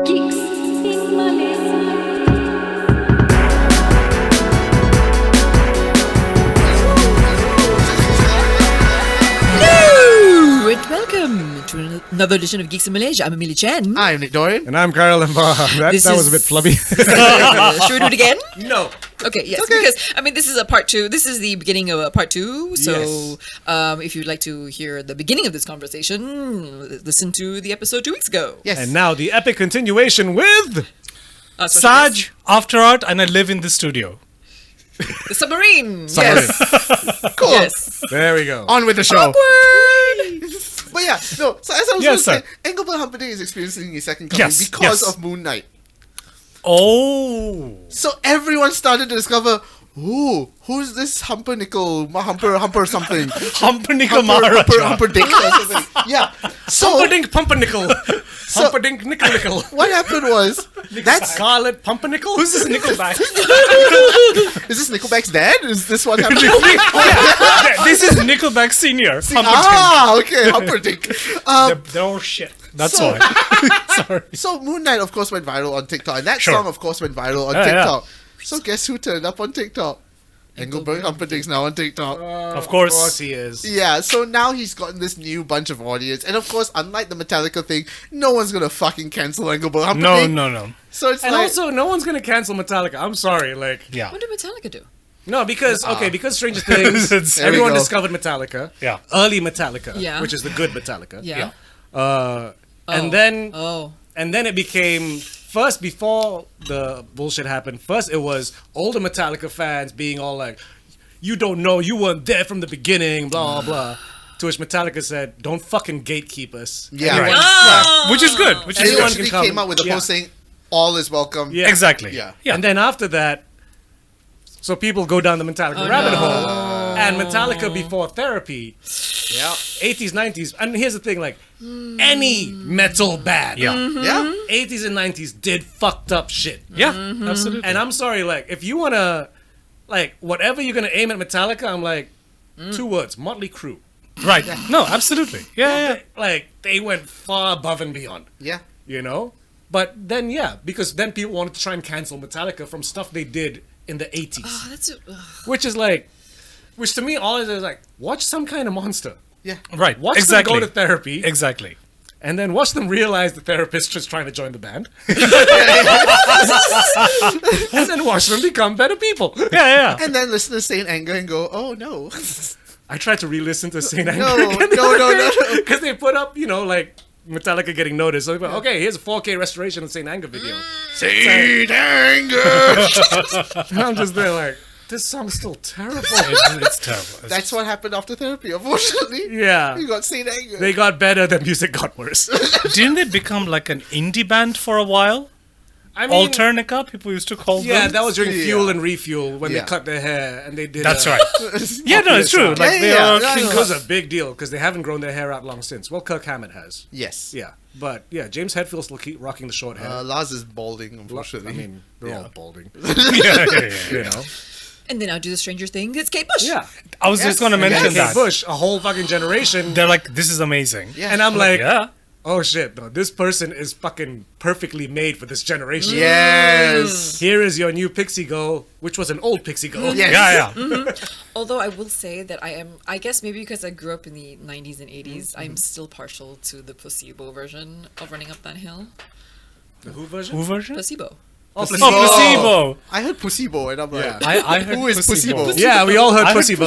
Geeks in Malaysia. Hello and welcome to another edition of Geeks in Malaysia. I'm Amelia Chen. I'm Nick Dorian. And I'm Carl Limbaugh. That was a bit flubby. Should we do it again? No. Okay, yes, because this is a part two. This is the beginning of a part two. So, Yes. if you'd like to hear the beginning of this conversation, listen to the episode 2 weeks ago. Yes. And now the epic continuation with Special Saj, guest, after art, and I live in the studio. the submarine. Submarine. Yes, cool. yes. There we go. On with the show. Awkward. But yeah, no. So as I was Yes, saying, sir. Engelbert Humperdinck is experiencing his second coming Yes, because yes. of Moon Knight. Oh. So everyone started to discover, ooh, who's this Humpernickel, Humper something, Humpernickel Maharaja. Humperdick or something. Yeah. So Pumpernickel, Pumpernickel. Pumpernickel, Nickel. what happened was that's Scarlet Pumpernickel? Who's this Nickelback? is this Nickelback's dad? Is this what happened? This is Nickelback Senior. Okay, Humperdick. They're all shit. That's So- why. Sorry. So Moon Knight, of course, went viral on TikTok, and that Sure. song, of course, went viral on Yeah, TikTok. So guess who turned up on TikTok? Engelbert Humperdinck's now on TikTok. Of course. Of course he is. Yeah, so now he's gotten this new bunch of audience, and of course, unlike the Metallica thing, no one's gonna fucking cancel Engelbert Humperdinck. No. So it's And like, also, no one's going to cancel Metallica. I'm sorry. Yeah. What did Metallica do? No, because Stranger Things, There we everyone go. discovered Metallica. Yeah. Early Metallica, Yeah. which is the good Metallica. Yeah. And then Oh. And then it became, first, before the bullshit happened, first it was older Metallica fans being all like, you don't know, you weren't there from the beginning, blah, blah. To which Metallica said, don't fucking gatekeep us. yeah, Right. yeah. Which is good. Which And is he Anyone good. actually can come. came out with a Yeah. post saying, "All is welcome." Yeah. Exactly. Yeah. And then after that, so people go down the Metallica rabbit hole. And Metallica before therapy, Yeah, 80s, 90s, and here's the thing, like, any metal band, Yeah. yeah. 80s and 90s did fucked up shit. Yeah. Absolutely. And I'm sorry, like, if you wanna, like, whatever you're gonna aim at Metallica, I'm like, 2 words, Motley Crue. Right. No, absolutely. Yeah. Like, they went far above and beyond, Yeah. you know? But then, yeah, because then people wanted to try and cancel Metallica from stuff they did in the 80s. Oh, that's Which is like, which to me, all it is like, watch Some Kind of Monster. Yeah. Right. Watch exactly. them go to therapy. Exactly. And then watch them realize the therapist was trying to join the band. And then watch them become better people. Yeah. And then listeners stay in anger and go, "Oh no." I tried to re-listen to Saint Anger No, again. no. Because they put up, like, Metallica getting noticed. So they put, okay, here's a 4K restoration of Saint Anger video. Saint Anger. And I'm just there like, this song's still terrible. It's terrible. That's what happened after therapy, unfortunately. Yeah. You got Saint Anger. They got better, the music got worse. Didn't they become like an indie band for a while? I mean, Alternica, people used to call yeah, them. that was during Yeah. Fuel and Refuel when Yeah. they cut their hair and they did. That's a- right. Yeah, no, it's true. Yeah, Like they yeah, are yeah, king It was a big deal because they haven't grown their hair out long since. Well, Kirk Hammett has. Yes. Yeah, but yeah, James Hetfield still keep rocking the short hair. Lars is balding, I unfortunately. mean, they're all balding. yeah. You know. And then I'll do the Stranger Thing. It's Kate Bush. Yeah. I was just going to And then mention Kate that. Bush, a whole fucking generation. They're like, this is amazing. Yeah. And I'm like, Yeah. oh shit, no, this person is fucking perfectly made for this generation. Yes. Here is your new Pixie Girl, which was an old Pixie Girl. Yes. Yeah. Although I will say that I guess maybe because I grew up in the 90s and 80s, I'm still partial to the placebo version of Running Up That Hill. The Who version? Who version? Placebo. Oh, Oh, placebo. I heard Placebo, and I'm like, Yeah. I heard who is Placebo? Yeah, we all heard I heard Pussy Bow.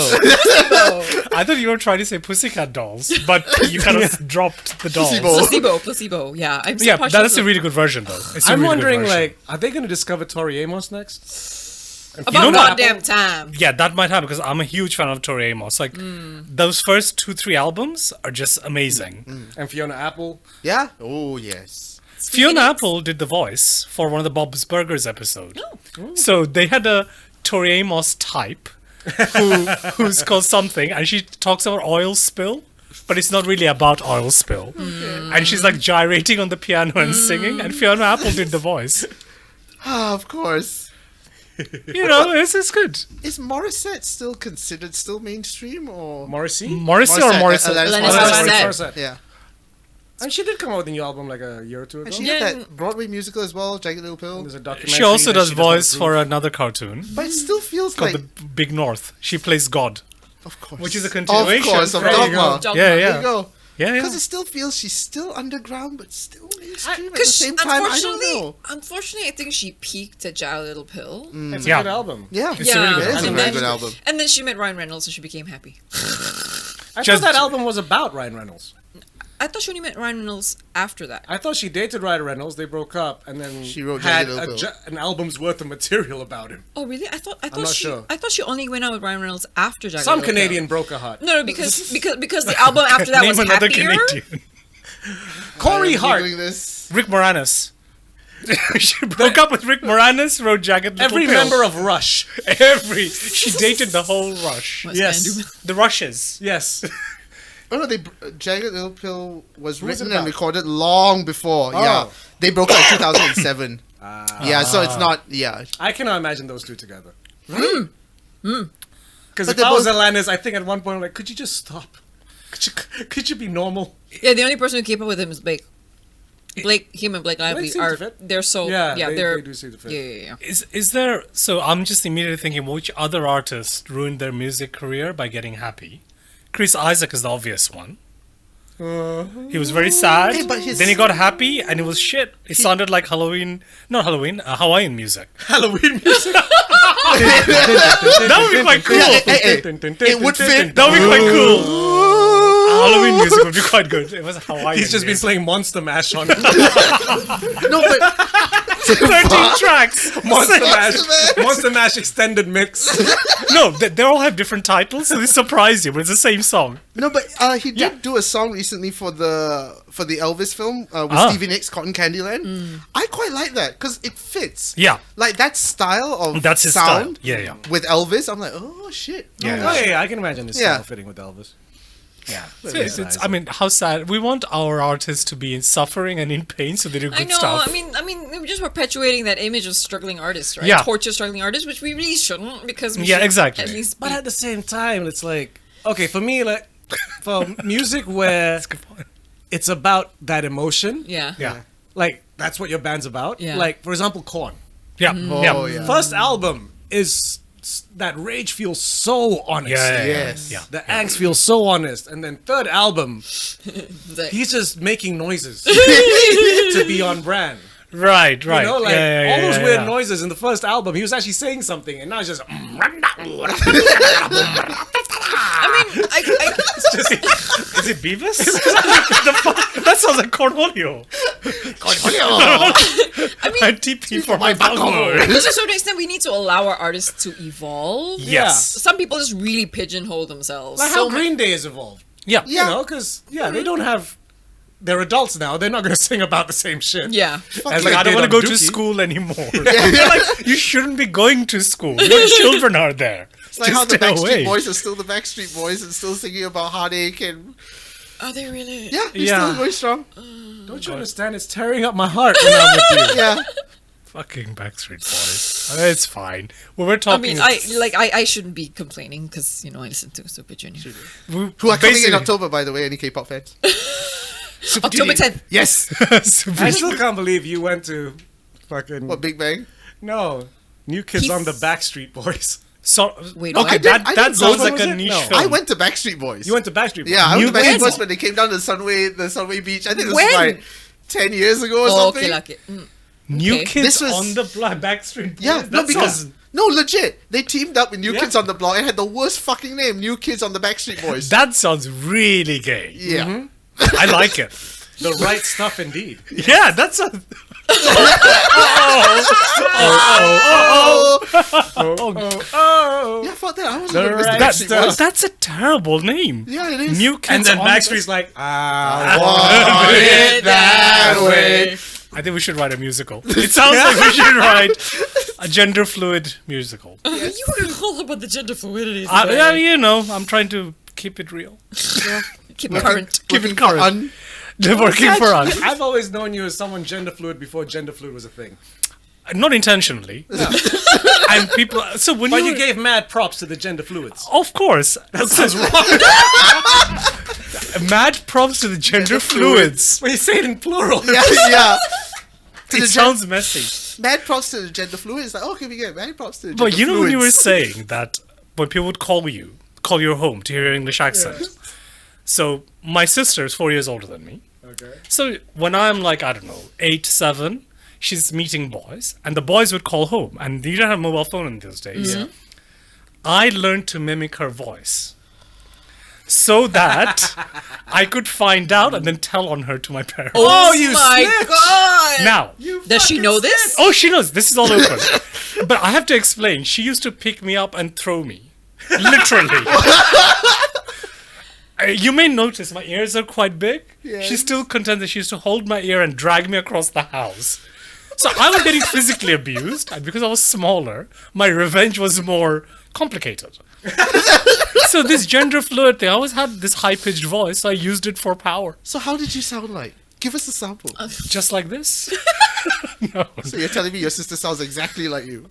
I thought you were trying to say Pussycat Dolls, but you kind of dropped the dolls. Placebo. Placebo. Yeah, I'm still Yeah, partial that is to a really good version, though. It's a I'm really good wondering, version. like, are they going to discover Tori Amos next? And about Fiona goddamn Apple? time. Yeah, that might happen because I'm a huge fan of Tori Amos. Like, those first 2-3 albums are just amazing. And Fiona Apple. Yeah? Oh, yes. Fiona Apple did the voice for one of the Bob's Burgers episode. So they had a Tori Amos type who's called something, and she talks about oil spill, but it's not really about oil spill. And she's like gyrating on the piano and singing, and Fiona Apple did the voice. Ah, of course. You know, it's good. Is Morissette still considered still mainstream or? Morrissey? Morrissey or Morrissette? Alanis Alanis Morissette. Morissette. Yeah. And she did come out with a new album like a year or two ago. And she Yeah. had that Broadway musical as well, Jagged Little Pill. There's a documentary She also that does she voice doesn't for approve. another cartoon But it still feels called like, The Big North. She plays God. of course, Which is a of continuation. course, of There you Dogma. go. Yeah, There yeah. you go. Yeah, Because yeah. it still feels she's still underground, but still mainstream at the Because same time. I don't know. unfortunately, I think she peaked at Jagged Little Pill. It's Yeah. a good album. Yeah, It's a really good it is a and very then- good album. And then she met Ryan Reynolds and she became happy. I Just- thought that album was about Ryan Reynolds. I thought she only met Ryan Reynolds after that. I thought she dated Ryan Reynolds, they broke up, and then She wrote had Jagged Little Pill. an album's worth of material about him. Oh really? I thought not she sure. I thought she only went out with Ryan Reynolds after Jagged Some Little Pill. Canadian broke her heart. No, because the album after that Name was another happier. Canadian. Corey I'm Hart. Googling this. Rick Moranis. She broke up with Rick Moranis, wrote Jagged Little Every Pill. member of Rush. She dated the whole Rush. What's Yes. Van Doom? The Rushes. Yes. Oh no, Jagged Little Pill was Who was it written and about? recorded long before. Yeah, Oh. they broke up in 2007. Yeah, so it's not. Yeah, I cannot imagine those two together. Because But if they're I was both- Alanis, I think at one point I'm like, could you just stop? Could you be normal? Yeah, the only person who keep up with him is Blake. Him and Blake Lively seem to are fit. they're so Yeah, they're they do seem to fit. yeah. Is there? So I'm just immediately thinking, which other artist ruined their music career by getting happy? Chris Isaac is the obvious one. He was very sad. Hey, but his- Then he got happy, and it was shit. It sounded like Hawaiian music. Halloween music. That would be quite cool. it would fit. That would be quite cool. Halloween music would be quite good. It was Hawaiian. He's just been music. playing Monster Mash on it. No, but 13 tracks. Monster Mash. Mash. Monster Mash extended mix. No, they all have different titles, so they surprise you, but it's the same song. no, but he did do a song recently for the Elvis film with Stevie Nicks, Cotton Candyland. I quite like that because it fits. Yeah. Like that style of That's his sound. style. Yeah, yeah. With Elvis, I'm like, oh shit. Yeah. Oh, yeah, I can imagine this Yeah. style fitting with Elvis. Yeah. I mean, how sad. We want our artists to be in suffering and in pain so they do good I know. stuff. I mean, we're just perpetuating that image of struggling artists, right? Yeah. Torture struggling artists, which we really shouldn't because we Yeah, should exactly. At least, But at the same time, it's like, okay, for me, like, for music where it's about that emotion, yeah, yeah. like, that's what your band's about. Yeah. Like, for example, Korn. Yeah. Oh, yeah. First album is that rage feels so honest. Yeah. Yes. Yeah. The angst feels so honest. And then third album, It's like- he's just making noises to be on brand. Right, right. You know, like Yeah, yeah, all those yeah, weird yeah. noises in the first album, he was actually saying something, and now it's just. I mean, I Is it Beavis? The fuck? That sounds like Cornholio. I mean, I TP for my bungle. to a certain extent, we need to allow our artists to evolve. Yes. Some people just really pigeonhole themselves. Like so how Green Day has evolved. Yeah. Yeah. You know, because, they don't have. They're adults now. They're not going to sing about the same shit. Yeah. As Like, they I don't did want to on go to Dookie. school anymore. They're like, you shouldn't be going to school. Your children are there. It's like how the stay Backstreet away. Boys are still the Backstreet Boys and still singing about heartache and Are they really? yeah, he's Yeah. still going strong. Don't you understand? It's tearing up my heart when I'm with you. Yeah, Fucking Backstreet Boys. It's fine. When we're I talking, mean, I shouldn't be complaining because I listen to Super Junior. who are coming in basically- October, by the way, any K-pop fans? October 10th. Yes. Super I still can't believe you went to fucking. What, Big Bang? No. New Kids He's- on the Backstreet Boys. So, Wait, okay, what? I that didn't sounds go. like Was a it? niche No. film. I went to Backstreet Boys. You went to Backstreet Boys. Yeah, I went to New Backstreet Kids? Boys when they came down to the Sunway Beach. I think it was When? like 10 years ago or Oh, something. okay, okay. New Okay. Kids This was- on the Backstreet Boys. Yeah, no, That because sounds- no, legit. They teamed up with New Yeah. Kids on the Block and had the worst fucking name, New Kids on the Backstreet Boys. that sounds really gay. Yeah. I like it. The right stuff indeed. Yeah, that's a. Oh. Yeah, fuck that. I was The going to right Backstreet stuff. Boys. That's a terrible name. Yeah, it is. New Kids And then on the Backstreet's like, Want it that way. I think we should write a musical. It sounds like we should write a gender fluid musical. You were all about the gender fluidity. Yeah, you know, I'm trying to keep it real. Keep it current. Keep it Working for current. They're working for us. I've always known you as someone gender fluid before gender fluid was a thing. Not intentionally. And people. So when But you you gave mad props to the gender fluids. of course, That sounds wrong. mad props to the gender fluids. When you say it in plural. Yeah, yeah. To It the sounds messy. mad props to the gender fluid. It's like, okay, we get mad props to the gender But you know when you were fluids. saying that when people would call your home to hear your English accent. So my sister is 4 years older than me. Okay. So when I'm like, I don't know, 8, 7, she's meeting boys, and the boys would call home, and you didn't have a mobile phone in those days. Yeah. I learned to mimic her voice so that I could find out and then tell on her to my parents. Oh, you my snitch! god! Now, Does she know this? oh, she knows this is all open. But I have to explain. She used to pick me up and throw me, literally. You may notice my ears are quite big. Yes. She still contends that she used to hold my ear and drag me across the house. So I was getting physically abused, and because I was smaller, my revenge was more complicated. So this gender fluid thing, I always had this high-pitched voice, so I used it for power. So how did you sound like? Give us a sample. Just like this. So you're telling me your sister sounds exactly like you?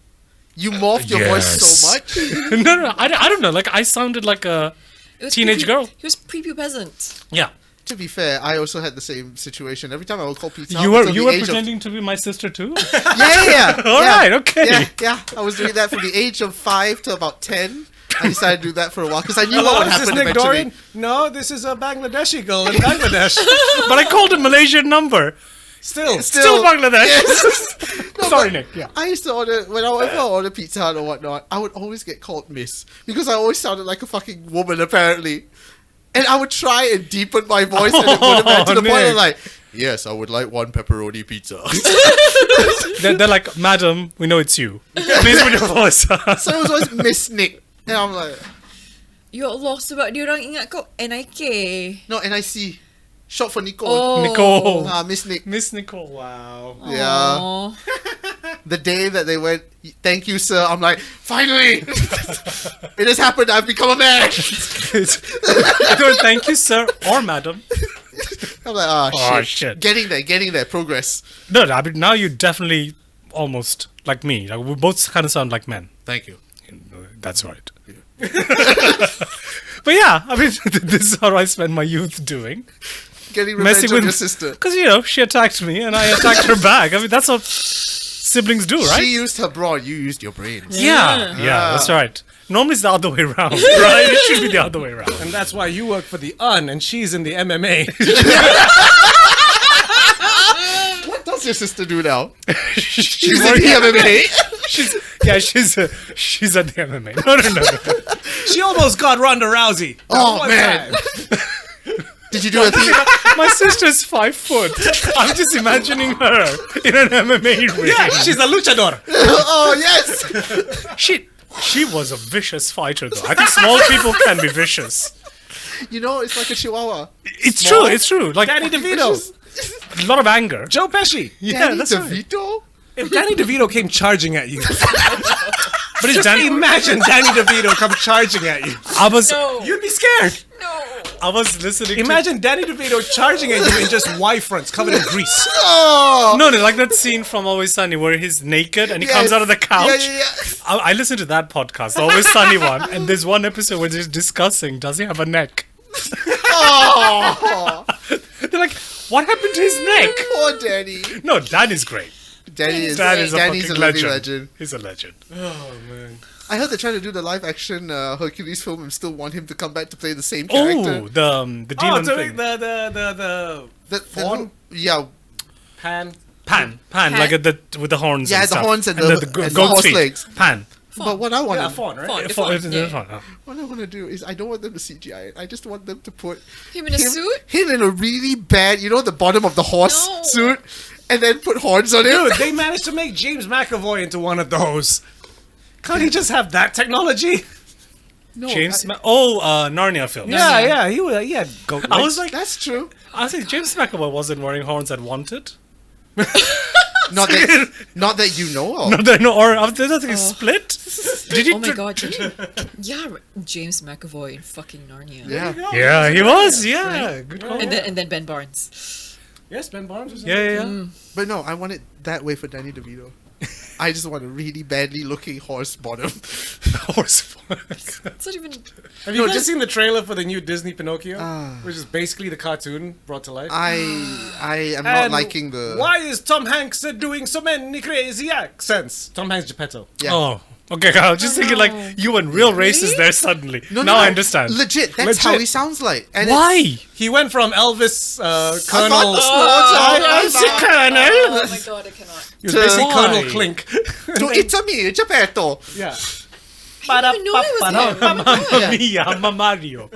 You morphed your voice Yes. so much? No, I don't know. Like, I sounded like a It was teenage girl. He was prepubescent. Yeah. To be fair, I also had the same situation. Every time I would call Peter, You were until the age of- pretending to be my sister too? Yeah. All right, okay. Yeah. I was doing that from the age of 5 to about 10. I decided to do that for a while because I knew what Hello, would is this happen Nick eventually. Dorian? No, this is a Bangladeshi girl in Bangladesh. But I called a Malaysian number. Still. Still Bangladesh. Yes. No, Sorry, but Nick. Yeah. I used to order, whenever I order Pizza Hut or whatnot, I would always get called Miss. Because I always sounded like a fucking woman, apparently. And I would try and deepen my voice and it wouldn't matter to the point Nick. of like, yes, I would like one pepperoni pizza. They're like, Madam, we know it's you. Please put your voice. So it was always Miss Nick. And I'm like, Ya Allah, sebab dia orang ingat kau NIK. no, NIC. Short for Nicole. Oh. Nicole. Miss Nick. Miss Nicole. Wow. Yeah. Aw. The day that they went, thank you, sir, I'm like, finally! It has happened, I've become a man! Thank you, sir, or madam. I'm like, ah, Oh, shit. shit. Getting there, progress. No, I mean, now you definitely almost like me. Like, we both kind of sound like men. Thank you. That's right. But yeah, I mean, this is how I spend my youth doing. Getting revenge Messing on with your sister. Because, she attacked me and I attacked her back. I mean, that's what siblings do, right? She used her brawn, you used your brains. Yeah, that's right. Normally it's the other way around, right? It should be the other way around. And that's why you work for the UN and she's in the MMA. What does your sister do now? She's She's in the MMA. she's at the MMA. No. She almost got Ronda Rousey. Oh, One man. time. Did you do a thing? My sister's 5 foot. I'm just imagining her in an MMA ring. Yeah, she's a luchador. Oh, yes! She was a vicious fighter, though. I think small people can be vicious. You know, it's like a chihuahua. It's true. It's true. Like Danny DeVito. a lot of anger. Joe Pesci. Yeah, Danny that's right. DeVito? If Danny DeVito came charging at you, But it's just Danny. imagine Danny DeVito come charging at you. I was No. You'd be scared. I was listening. Imagine Danny DeVito charging at you in just Y fronts covered in grease. Oh! No, like that scene from Always Sunny where he's naked and he Yes. comes out of the couch. Yeah. I listened to that podcast, the Always Sunny one, and there's one episode where they're discussing, does he have a neck? Oh! They're like, what happened to his neck? Poor Danny. No, Danny's great. Danny's Danny's a Danny's fucking a living legend. legend. He's a legend. I heard they're trying to do the live action Hercules film and still want him to come back to play the same character. Oh, the demon Oh, so thing. The fawn? Yeah, pan. Pan, Pan. like with the horns. Yeah, and the stuff. horns and the the goat's horse feet. legs. Pan. but what I want Yeah, to fawn, right? Fawn. Fawn, Yeah. fawn, oh. what I want to do is I don't want them to CGI it. I just want them to put Him in a suit? him in a really bad, the bottom of the horse No. suit, and then put horns on him. Dude, they managed to make James McAvoy into one of those. Can't he just have that technology? No, James. I- Narnia film. Yeah, he had goat I legs. was like, that's true. I think James McAvoy wasn't wearing horns at Wanted. Not that you know of. No, no, or there's nothing split. Did he? Oh my god. Yeah, James McAvoy in fucking Narnia. Yeah. Yeah, he was. Yeah, good call. And then Ben Barnes. Yes, Ben Barnes was in Yeah, it. yeah, yeah. But no, I want it that way for Danny DeVito. I just want a really badly looking horse bottom. Horse. It's not even. Have you guys seen the trailer for the new Disney Pinocchio? Which is basically the cartoon brought to life. I am not And liking the. Why is Tom Hanks doing so many crazy accents? Tom Hanks Geppetto. Yeah. Oh. Okay, I was just thinking like you went real racist there suddenly. Now I understand. Legit, that's how Legit. he sounds like. And Why? He went from Elvis Colonel. Colonel. Colonel. Oh my god, I cannot. He was basically Why? Colonel Clink. To it's a me, Geppetto. Yeah. I didn't even know it was him. Oh my god. Mamma mia, Mamma Mario.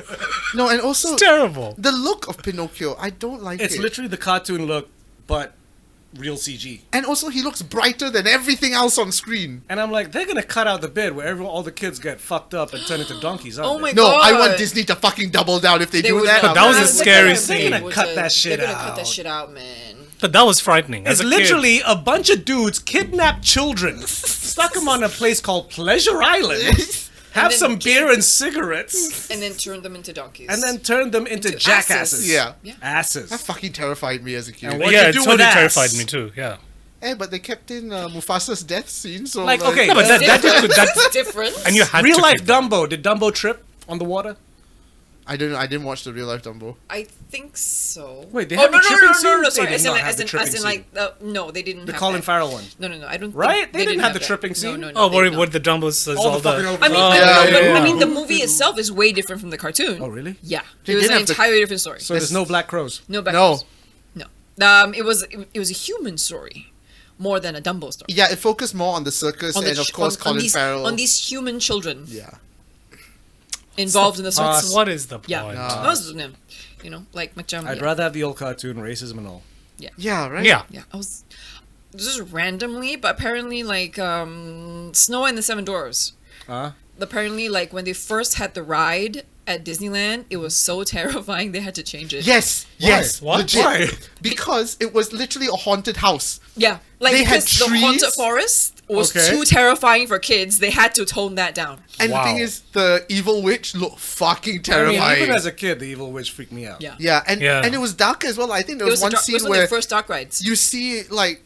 No, and also It's terrible. the look of Pinocchio, I don't like It's it. literally the cartoon look, but real CG. And also, he looks brighter than everything else on screen. And I'm like, they're gonna cut out the bit where all the kids get fucked up and turn into donkeys, aren't Oh my they? No, god. I want Disney to fucking double down if they, do would that. not. That was a They're scary gonna- scene. They're gonna cut that shit They're gonna cut that out. shit out, man. But that was frightening. As It's a kid. literally a bunch of dudes kidnapped children, stuck them on a place called Pleasure Island, have then some beer and cigarettes, And then turn them into donkeys. and then turn them into Into jackasses. asses. Yeah. Asses. That fucking terrified me as a kid. And what- Yeah, you it do totally with ass? terrified me too. Yeah. Hey, but they kept in Mufasa's death scene, so Like, okay, No, but that's It's different. and you had real to life keep them. Dumbo. Did Dumbo trip on the water? I didn't watch the real life Dumbo. I think so. Wait, they oh have no a no tripping no scene? no no They sorry did as in not like have as the in tripping as in like no they didn't The have Colin that. Farrell one. No I don't Right? think They didn't have the that. tripping scene? No Oh, they- what the Dumbos is All all the fucking the. over. I mean, Oh, I yeah, know, but yeah, I yeah. mean the movie itself is way different from the cartoon. Oh, really? Yeah, They it was did an have the- entirely different story. So there's no black crows. No back. No. No. It was a human story more than a Dumbo story. Yeah, it focused more on the circus On the and of ch- course on Colin these, Farrell. on these human children Yeah. involved in the Pass. circus. What is the point? Yeah, Nah. that was like macam. I'd yeah. rather have the old cartoon, racism and all. Yeah, right? Yeah. Yeah, I was just randomly, but apparently like Snow and the Seven Dwarfs. Huh? Apparently, like when they first had the ride at Disneyland, it was so terrifying they had to change it. Yes, yes. What? Legit. Why? Because it was literally a haunted house. Yeah, like They had because the haunted trees? forest was Okay. too terrifying for kids. They had to tone that down. And Wow. the thing is, the evil witch looked fucking I mean, terrifying. even as a kid, the evil witch freaked me out. Yeah, yeah, and Yeah. it was dark as well. I think there it was, was, one it was scene one of where the first dark rides. you see like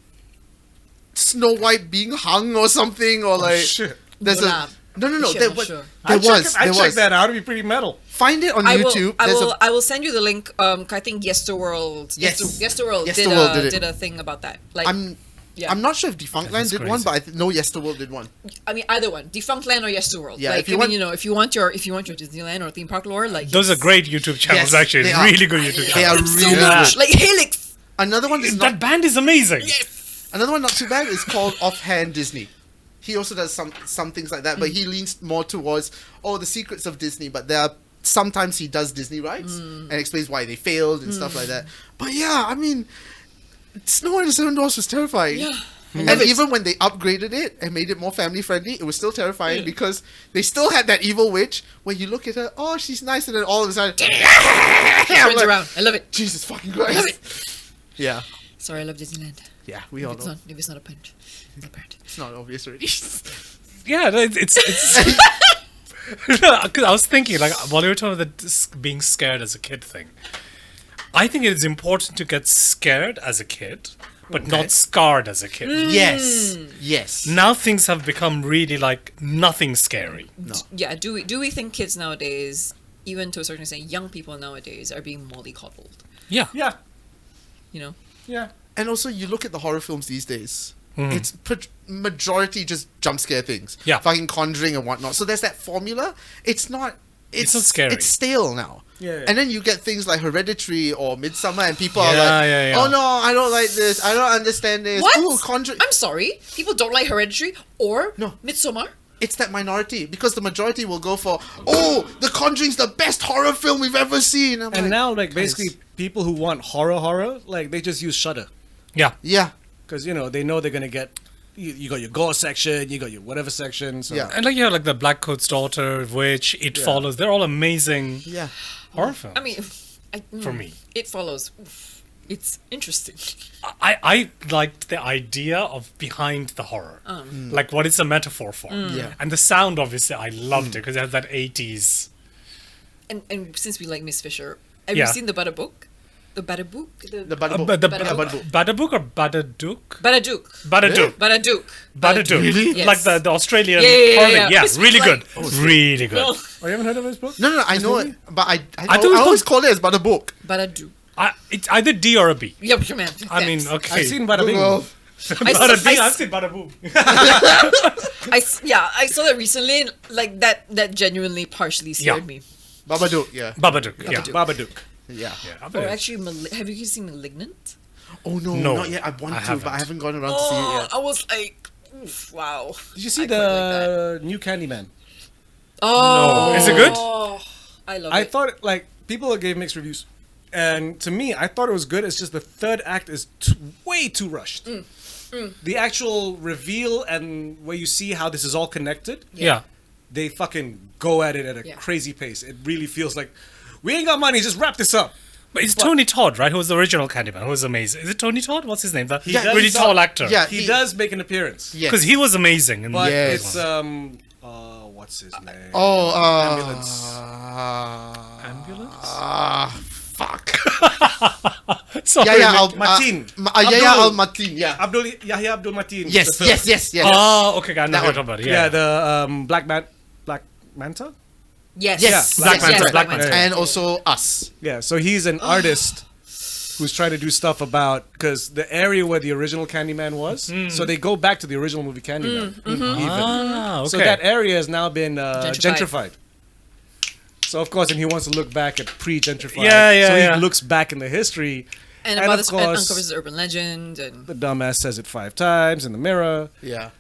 Snow White being hung or something, or like shit. there's Nah. no. Shit, There I'm was sure. there I'd was check that out. It'd be pretty metal. Find it on I YouTube. will. There's I will send you the link. I think Yesterworld. Yes. Yesterworld Yesterworld did it. did a thing about that. Like, I'm not sure if Defunctland did one, crazy. but know Yesterworld did one. I mean, either one, Defunctland or Yesterworld. Yeah, like, if you I want- mean, if you want your Disneyland or theme park lore, like Those are great YouTube channels, Yes, actually. they are. Really good YouTube They are channels. so really much. good. Like Helix. Another one is That not band is amazing. another one not too bad is called Offhand Disney. He also does some things like that, but he leans more towards the secrets of Disney. But there are sometimes he does Disney rides and explains why they failed and stuff like that. But yeah, I mean, Snow and the Seven Dwarfs was terrifying. Yeah. And even when they upgraded it and made it more family friendly, it was still terrifying because they still had that evil witch where you look at her, oh, she's nice, and then all of a sudden, I'm Turns like, around. I love it. Jesus fucking Christ. Love it. Yeah, Sorry, I love Disneyland. yeah, we all If it's know. not, if it's not apparent, it's apparent. It's not obvious already. Yeah, it's. Because I was thinking, like, while you were talking about the being scared as a kid thing, I think it is important to get scared as a kid, but not scarred as a kid. Yes, yes. Now things have become really like nothing scary. No. Yeah. Do we think kids nowadays, even to a certain extent, young people nowadays, are being mollycoddled? Yeah. Yeah. You know. Yeah. And also, you look at the horror films these days. It's majority just jump scare things. Yeah. Fucking Conjuring and whatnot. So there's that formula. It's not scary. It's stale now. Yeah. And then you get things like Hereditary or Midsummer, and people Yeah, are like, yeah, yeah. "Oh no, I don't like this. I don't understand this." What? Ooh, Conjuring. I'm sorry. People don't like Hereditary or No. Midsommar. It's that minority because the majority will go for, "Oh, The Conjuring's the best horror film we've ever seen." I'm And now, like, guys, basically, people who want horror, like, they just use Shudder. Yeah. yeah, Because, they know they're going to get... You got your gore section, you got your whatever section. So. Yeah. And like you have like the Black Coat's Daughter, Witch, It Follows. They're all amazing yeah. horror films. I mean, For me. it follows. Oof. It's interesting. I liked the idea of behind the horror. Like what it's a metaphor for. Yeah. And the sound, obviously, I loved it because it has that 80s. And since we like Miss Fisher, have Yeah. you seen the Butter Book? The Badabook? The Badabook. Badabook. Badabook or Badadook? Badadook. Badadook. Badadook. Badadook. Really? Yes. Like the Australian Yeah. Parliament. Yeah, It's really like- good. Really good. No. Oh, you haven't heard of his book? No, I know it, but I thought it was always call it as Badabook. Badadook. It's either D or a B. Yep, man. I mean, thanks. okay. I've seen Bada Bing. Google. I've seen Badaboom. I saw that recently. And, like that genuinely partially scared Yeah. me. Babadook, yeah. Babadook. Yeah. Babadook. Yeah. Or actually, have you seen *Malignant*? Oh no, No, not yet. I want I to, but I haven't. haven't gone around to see it Oh, yet. I was like, oof, wow. Did you see I quite like the new Candyman? Oh, No. Is it good? I love I it. thought like people gave mixed reviews, and to me, I thought it was good. It's just the third act is way too rushed. The actual reveal and where you see how this is all connected, Yeah. they fucking go at it at a Yeah. crazy pace. It really feels like we ain't got money. Just wrap this up. But it's Tony Todd, right? Who was the original Candyman? Who was amazing. Is it Tony Todd? What's his name? The Yeah, really he's tall actor. Yeah, He does make an appearance, Yes. Because he was amazing. In but Yes. it's what's his name? Oh, Ambulance. Ambulance? Fuck. Sorry. Mateen. Yahya Al Mateen. Yeah. Yahya Abdul Mateen. Yes. the film. Yes. Oh, okay. I know That what you're one. talking about. Yeah, Yeah. the Black Manta. Yes. Yes. Black Manta, Black Manta. And also Us. Yeah, so he's an artist who's trying to do stuff about because the area where the original Candyman was. So they go back to the original movie Candyman. Even. Ah, okay. So that area has now been Gentrified. gentrified. So of course, and he wants to look back at pre-gentrified. Yeah, So yeah. he looks back in the history. And And about of this, and course- uncovers the urban legend and The dumbass says it 5 times in the mirror. Yeah.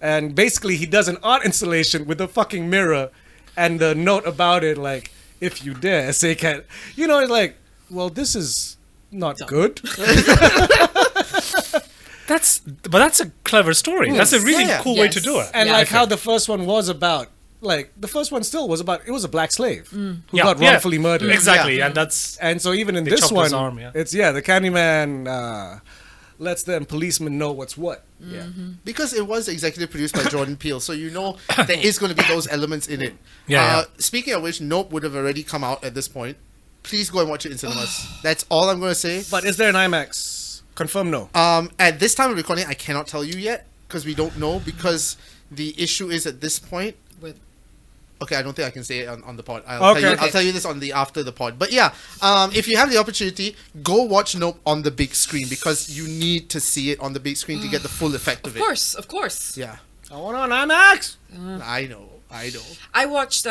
And basically, he does an art installation with a fucking mirror, and the note about it, like, if you dare say cat, you know, it's like, well, this is not good. That's a clever story. That's a really Yeah. cool way to do it. And Yeah, like I how the first one was about, like, the first one still was about, it was a black slave who got Yeah. wrongfully murdered. Exactly, Yeah. and that's And so even in They this chopped one, his arm, yeah. it's, the Candyman lets them policemen know what's what. Yeah. Because it was executive produced by Jordan Peele, so you know there is going to be those elements in it. Yeah. Speaking of which, Nope would have already come out at this point. Please go and watch it in cinemas. That's all I'm going to say. But is there an IMAX? Confirm no. At this time of recording, I cannot tell you yet because we don't know. Because the issue is at this point. with Okay, I don't think I can say it on the pod. Okay. I'll tell you this on the after the pod. But yeah, if you have the opportunity, go watch Nope on the big screen because you need to see it on the big screen to get the full effect of it. of course. Yeah, I want on IMAX. I know. I watched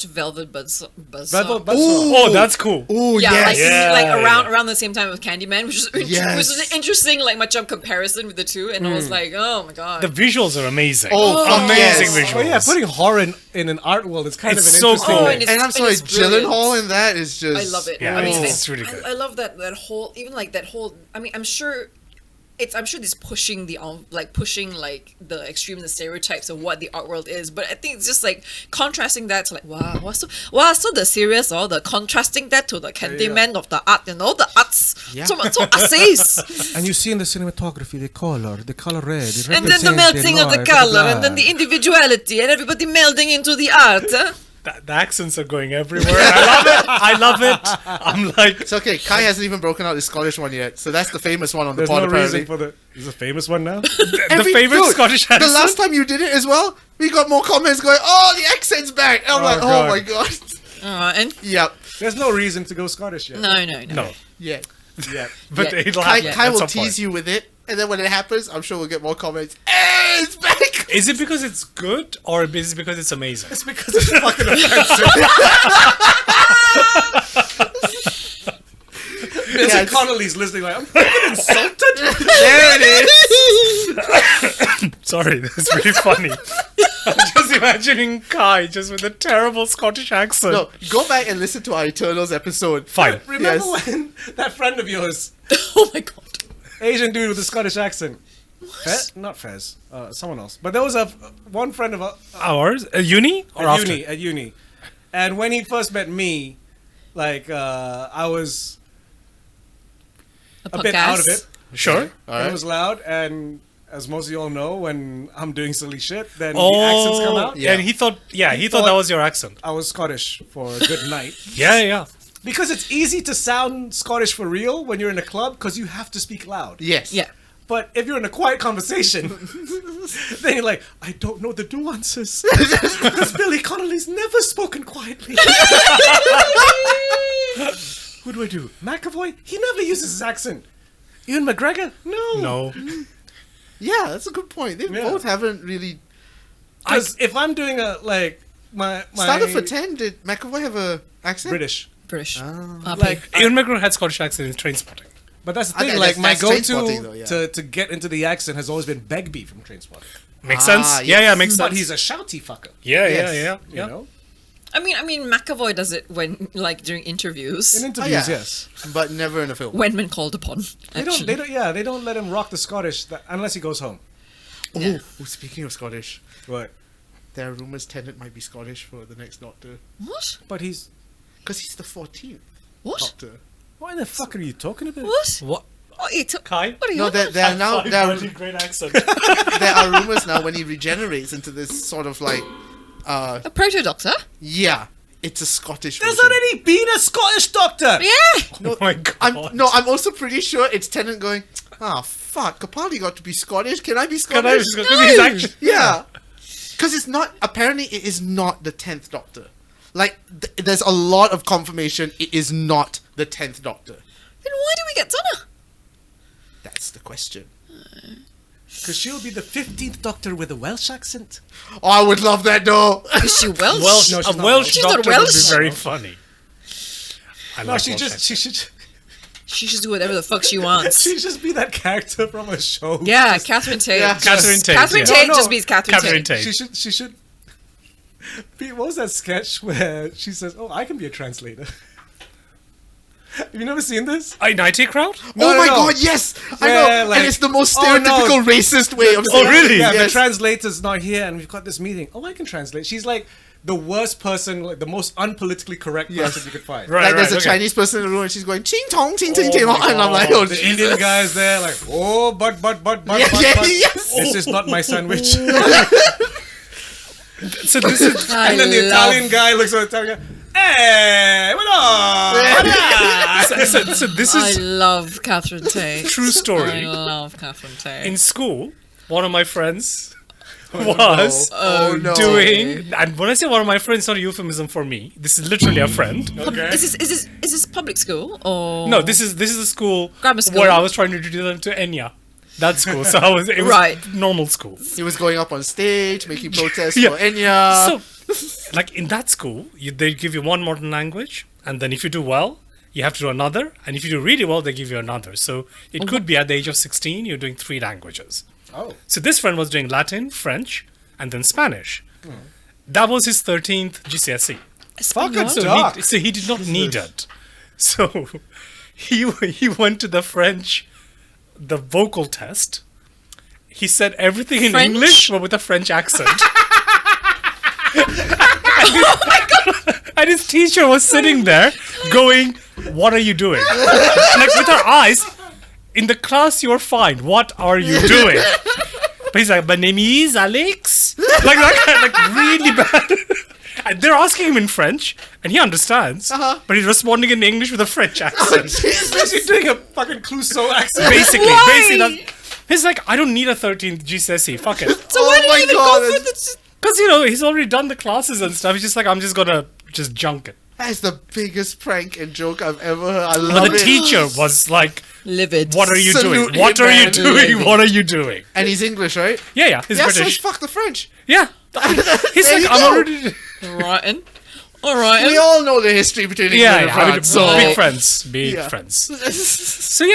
Velvet Buzzsaw. Velvet Buzzsaw. oh, that's cool. Oh Yeah, yes. like, Yeah, like yeah. around the same time with Candyman, which is Yes. which is an interesting like matchup comparison with the two, and I was like, oh my god. The visuals are amazing. Oh, fuck amazing yes. visuals. Oh yeah, putting horror in an art world is kind It's of an so interesting cool. thing. and And I'm sorry, it's brilliant. Gyllenhaal in that is just. I love it. Yeah, I mean, it's really good. I love that whole, even like that whole. I mean, I'm sure this pushing the extreme, the stereotypes of what the art world is. But I think it's just like contrasting that to like so the serious or the contrasting that to the Candyman of the art, the arts. Yeah. So essays. And you see in the cinematography the color red. It And then the melting of the color, and then the individuality, and everybody melding into the art. Huh? The accents are going everywhere. I love it. I'm like, It's okay. Kai hasn't even broken out the Scottish one yet, so that's the famous one on the There's pod. no apparently. reason for the. Is a famous one now? the favorite Dude, Scottish The accent. last time you did it as well, we got more comments going, "Oh, the accent's back!" And I'm like, "Oh God. my god." And Yep. There's no reason to go Scottish yet. no. No, Yeah. Yeah. but Yeah. it'll Kai, happen. Kai at will some tease point. you with it, and then when it happens, I'm sure we'll get more comments. Hey, it's back. Is it because it's good or is it because it's amazing? It's because it's fucking offensive. Yeah, Connolly's listening like, I'm fucking insulted. there it is. Sorry, that's really funny. I'm just imagining Kai just with a terrible Scottish accent. No, go back and listen to our Eternals episode. Fine. Remember Yes. when that friend of yours, Oh my god. Asian dude with a Scottish accent, Fez? Not Fez, someone else. But there was one friend of Ours? Uni? Or at after? uni, and when he first met me, like I was a bit out of it. Sure. All It was loud, and as most of you all know, when I'm doing silly shit, then Oh, the accents come out. Yeah. And he thought that was your accent. I was Scottish for a good night. Yeah. because it's easy to sound Scottish for real when you're in a club because you have to speak loud. Yes. Yeah. But if you're in a quiet conversation, then you're like, I don't know the nuances. Because Billy Connolly's never spoken quietly. Who do I do? McAvoy? He never uses his accent. Ewan McGregor? No. No. Yeah, that's a good point. They Yeah. both haven't really. Because if I'm doing a, like, my Started for 10, did McAvoy have a accent? British. British. Like, Ewan McGregor had Scottish accent in Trainspotting. but that's the I thing, think like, my that's Trainspotting go-to though, yeah. to get into the accent has always been Begbie from Trainspotting. Makes Ah, sense? yes. Yeah, makes But sense. he's a shouty fucker, Yeah, Yes. you know? I mean, McAvoy does it when, like, during interviews. In interviews, yeah. yes. But never in a film. When called upon. They Actually. don't let him rock the Scottish unless he goes home. Oh, speaking of Scottish, Right. there are rumors Tennant might be Scottish for the next Doctor. What? But he's... Because he's the 14th What? Doctor. What in the fuck are you talking about? What? What? Oh, Kai? What are you No, on there, about? there are now Great accent. there are rumors now when he regenerates into this sort of like, A proto-doctor? yeah, it's a Scottish. There's version. already been a Scottish doctor! Yeah! Oh my god. I'm also pretty sure it's Tennant going, fuck, Capaldi got to be Scottish. Can I be Can I Scottish? just go- 'cause he's actually- Yeah. Because it's not, apparently it is not the 10th Doctor. Like, there's a lot of confirmation it is not the 10th Doctor. Then why do we get Donna? That's the question. Because she'll be the 15th doctor with a Welsh accent. Oh, I would love that though. Is she Welsh? Welsh, No, she's a not Welsh Welsh. She's not doctor would be Welsh. very funny. I No, like she Welsh just accents. She should do whatever the fuck she wants. she just be that character from a show. Yeah, Catherine Tate. Yeah. Catherine Tate. Catherine yeah. Tate No, no. just means Catherine, Catherine Tate. Tate. She should be, what was that sketch where she says, "Oh, I can be a translator." Have you never seen this? IT crowd? Oh my no. god, yes! I Yeah, know! like- and it's the most Oh, no. stereotypical racist way of saying really? it. Yeah, the Yes. translator's not here, and we've got this meeting. Oh, I can translate. She's like the worst person, like the most unpolitically correct Yes. person you could find. Right, Like there's a okay. Chinese person in the room and she's going ching tong ching ting Oh ting my and I'm like, God. oh the Jesus. Indian guy's there, like, oh, but, Yeah, yeah, yes. This is not my sandwich. So this is I And then the love- Italian guy looks at the Italian guy, hey, what on? so this I is love Catherine Tate. true I story. love Catherine Tate. In school, one of my friends was Oh no. doing, and when I say one of my friends, it's not a euphemism for me. This is literally a friend. Okay. Is this public school or No, this is a school, Grammar school. where I was trying to introduce them to Enya. That school, so it was Right. normal school. He was going up on stage, making protests Yeah. for Enya. So, like in that school, they give you one modern language, and then if you do well, you have to do another, and if you do really well, they give you another. So it could be at the age of 16, you're doing 3 languages. Oh. So this friend was doing Latin, French, and then Spanish. That was his 13th GCSE. Fucking Espanol? duck. So he did not need it. So he went to the French, the vocal test. He said everything in French? English, but with a French accent. And his teacher was sitting there going, "What are you doing?" Like with her eyes, in the class you're fine. What are you doing? But he's like, "My name is Alex." Like that kind, like really bad. And they're asking him in French, and he understands, but he's responding in English with a French accent. He's doing a fucking Clouseau accent. Basically, Why? he's like, I don't need a 13th GCSE. Fuck it. So why Oh did my you even God, go for that's- the? Because, he's already done the classes and stuff. He's just like, I'm just gonna just junk it. That's the biggest prank and joke I've ever heard. I But love the it. teacher was like, Livid. what are you Salute doing? What him, are you man. doing? What are you doing? And he's English, right? Yeah, he's Yeah, so British. fuck the French. Yeah. He's There like, you I'm go. already... Rotten. All right. We all know the history between England Yeah, and yeah, I mean, France. So big friends. Big Yeah. friends. So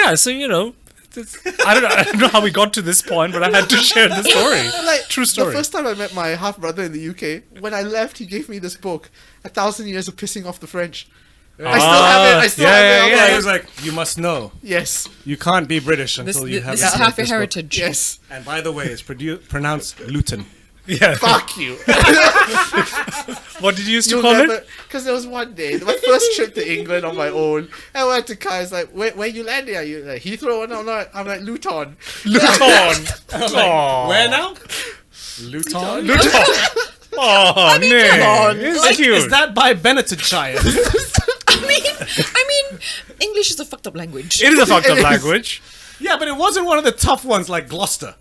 I don't know how we got to this point, but I had to share the story. like, True story. The first time I met my half brother in the UK, when I left, he gave me this book, 1,000 Years of Pissing Off the French. I still have it. I still have it. I'm Yeah, like, he was like, you must know, yes, you can't be British This, until you have this this is half your book. heritage. yes. And by the way, it's pronounced Luton. Yeah. Fuck you. What did you used to You'll call never. it? Because there was one day, my first trip to England on my own. I went to Kai's like, where you landing? Are you like Heathrow? And I'm like Luton. Luton. Oh. Where now? Luton. Luton. Oh, come on. It's cute. Is that by Benettonshire? I mean, I mean, English is a fucked up language. It is a fucked up It is. language. Yeah, but it wasn't one of the tough ones like Gloucester.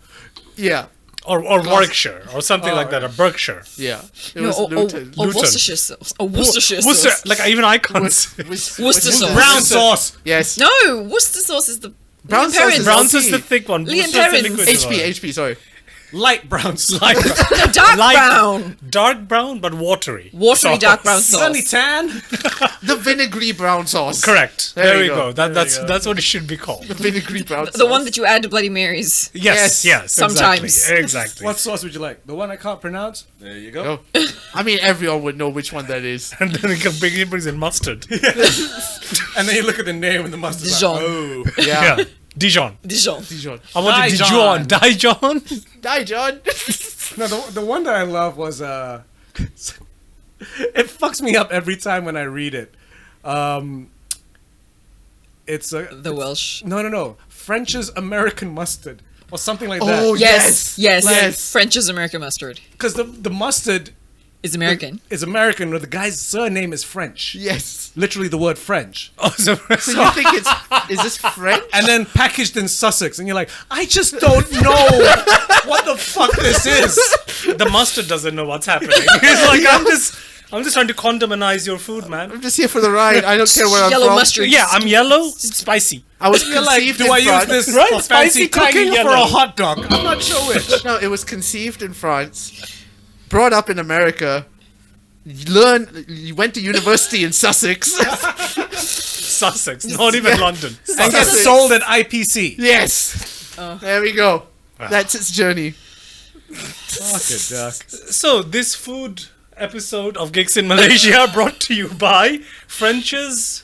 Yeah. Or Warwickshire, or something like that, or Berkshire. Yeah. It No, was Luton. or Worcestershire sauce. Or Worcestershire Worcester, sauce. like even I can't say. Worcester sauce. Brown sauce. Yes. No, Worcester sauce is the Brown Liam sauce Perrins. is Brown LP. is the thick one. Liam Worcester's the Perrins. liquid one. HP, sorry. Light brown sauce. Like No, dark brown. dark brown, but watery. Watery sauce. dark brown sauce. Sunny tan. The vinegary brown sauce. Correct. There There, you we go. go. That's what it should be called. The vinegary brown sauce. The one that you add to Bloody Marys. Yes, yes. Sometimes. Exactly. What sauce would you like? The one I can't pronounce? There you go. Oh. I mean, everyone would know which one that is. And then he brings in mustard. And then you look at the name and the mustard. Dijon. Oh. Yeah. Yeah. Dijon. Dijon. Dijon. I want a Dijon. Dijon. Dijon. No, the one that I love was it fucks me up every time when I read it. It's The Welsh. no. French's American mustard or something like that. Oh, Yes. yes. Yes. Yes. French's American mustard Because the mustard is American. is American, but the guy's surname is French. Yes. Literally the word French. Oh, so, So you think is this French? And then packaged in Sussex, and you're like, I just don't know what the fuck this is. the mustard doesn't know what's happening. He's like, I'm just trying to condominize your food, man. I'm just here for the ride. I don't care where I'm Yellow from. mustard. Yeah, I'm yellow, spicy. I was You're like, conceived do I in use France. this Right? for fancy Spicy, tangy cooking or for a yellow. hot dog? I'm not sure which. No, it was conceived in France, brought up in America, you went to university in Sussex. Sussex, not even London. And get Sussex. sold at IPC. Yes. There we go. That's its journey. Fuck it, duck. So, this food episode of Geeks in Malaysia brought to you by French's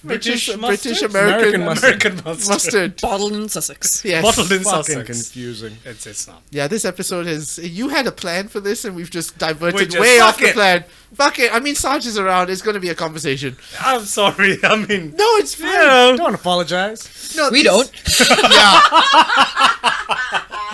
British British mustard? American, American mustard. mustard. Bottled in Sussex. Yes. Bottled in Fucking Sussex. confusing. It's not. Yeah, this episode is. You had a plan for this, and we've just diverted We just- way off fuck the it. plan. Fuck it. I mean, Sarge is around. It's going to be a conversation. I'm sorry. I mean, No, it's fine. Don't apologize. No, We these- don't. Yeah.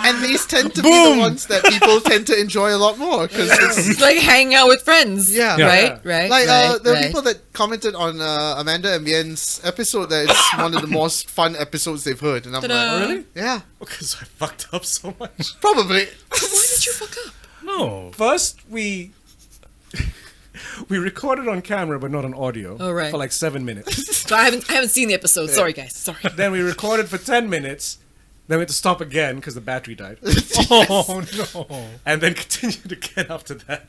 And these tend to be the ones that people tend to enjoy a lot more because it's It's like hanging out with friends. Yeah. Right. Right. like right, there are right. people that commented on Amanda and Bien's episode that it's one of the most fun episodes they've heard, and I'm Ta-da. like, Really? yeah, Because I fucked up so much. probably. Why did you fuck up? no. First, we recorded on camera, but not on audio. Oh, right. For like 7 minutes. So I haven't seen the episode. Sorry, guys. Sorry. Then we recorded for 10 minutes. Then we had to stop again because the battery died. Oh, no. And then continued again after that.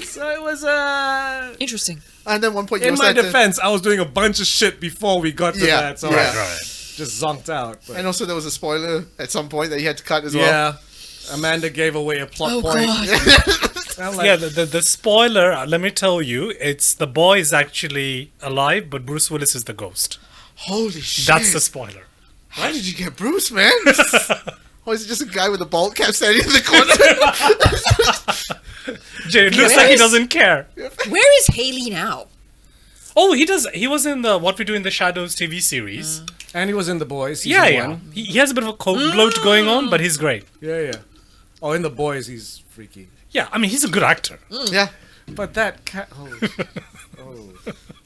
So it was Interesting. And then one point you in also my had to- defense, I was doing a bunch of shit before we got to Yeah, that. So yeah. I just zonked out. But and also there was a spoiler at some point that you had to cut as well. yeah. Amanda gave away a plot Oh point. God. I'm like, Yeah, the spoiler, let me tell you, it's the boy is actually alive, but Bruce Willis is the ghost. Holy shit! That's the spoiler. Why did you get Bruce, man? Or is it just a guy with a bald cap standing in the corner? Jay, it looks like he Yes. doesn't care. Where is Haley now? Oh, he does. He was in the What We Do in the Shadows TV series. and he was in The Boys. Yeah, season yeah. one. He has a bit of a cold bloat going on, but he's great. Yeah. Oh, in The Boys, he's freaky. Yeah, I mean, he's a good actor. yeah, But that cat. Oh.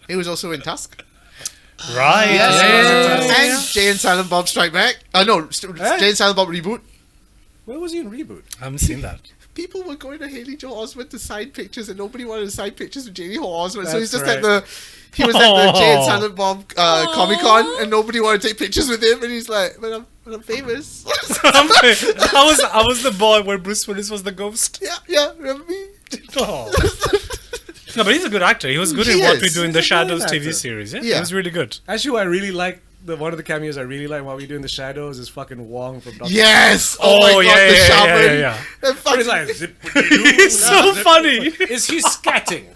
he was also in Tusk. Right. And Jay and Silent Bob Strike Back. No, Jay and Silent Bob Reboot. Where was he in Reboot? I haven't seen that. People were going to Haley Joel Osment to sign pictures, and nobody wanted to sign pictures with Jamie Hall Osment. So he's That's just right. he was at the Jay and Silent Bob Comic Con, and nobody wanted to take pictures with him. And he's like, "But I'm famous." I was the boy where Bruce Willis was the ghost. yeah, remember me? Oh. No, but he's a good actor. He was good in He What is. We Do in the He's a Shadows brilliant TV actor. series. Yeah, Yeah. he was really good. Actually, I really like one of the cameos I really like What We Do in the Shadows is fucking Wong from Doctor Yes. Oh, my Oh, god, yeah, the yeah, shaman. yeah, yeah. That But he's fucking- like, It's so funny. Is he scatting?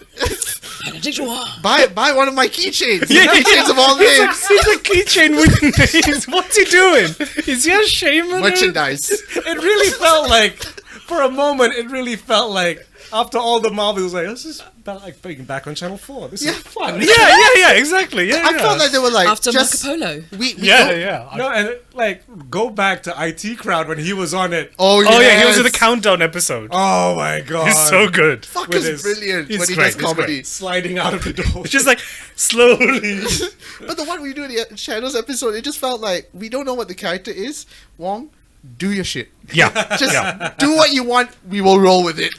buy one of my keychains. Yeah, Keychains of all names. He's a keychain with names. What's he doing? Is he a shaman? Merchandise. It really felt like, for a moment, after all the Marvels, like, let's just being back on Channel 4. This Yeah. is fun. Yeah, exactly. Yeah, I yeah. felt like they were like After just Marco Polo. we Yeah, don't- yeah. No, and like go back to IT Crowd when he was on it. Oh yeah. Oh yeah, he was in the countdown episode. Oh my god. He's so good. Fuck with is his- brilliant he's when he great, does he's comedy. sliding out of the door. It's just like slowly. But the one we do in the Shadows episode, it just felt like we don't know what the character is. Wong, do your shit. Yeah, Just yeah. do what you want. We will roll with it.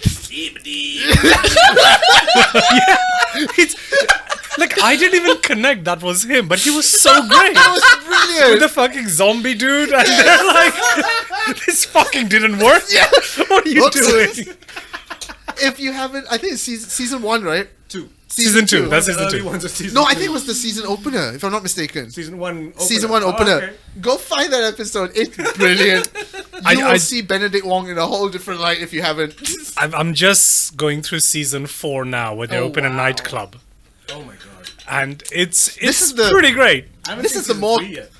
It's like I didn't even connect that was him, but he was so great. That was brilliant. With the fucking zombie dude, and they're like, "This fucking didn't work. Yeah. What are you Whoops. doing?" If you haven't, I think it's season 1, right? 2. Season two. That's season Early 2. ones of season No, 2. I think it was the season opener, if I'm not mistaken. season 1 opener. Season 1 Oh, opener. okay. Go find that episode. It's brilliant. You will I- see Benedict Wong in a whole different light if you haven't. I'm just going through season 4 now, where they Oh, open a wow. nightclub, Oh my god. and it's is the- pretty great. I haven't This seen is the season more- 3 yet.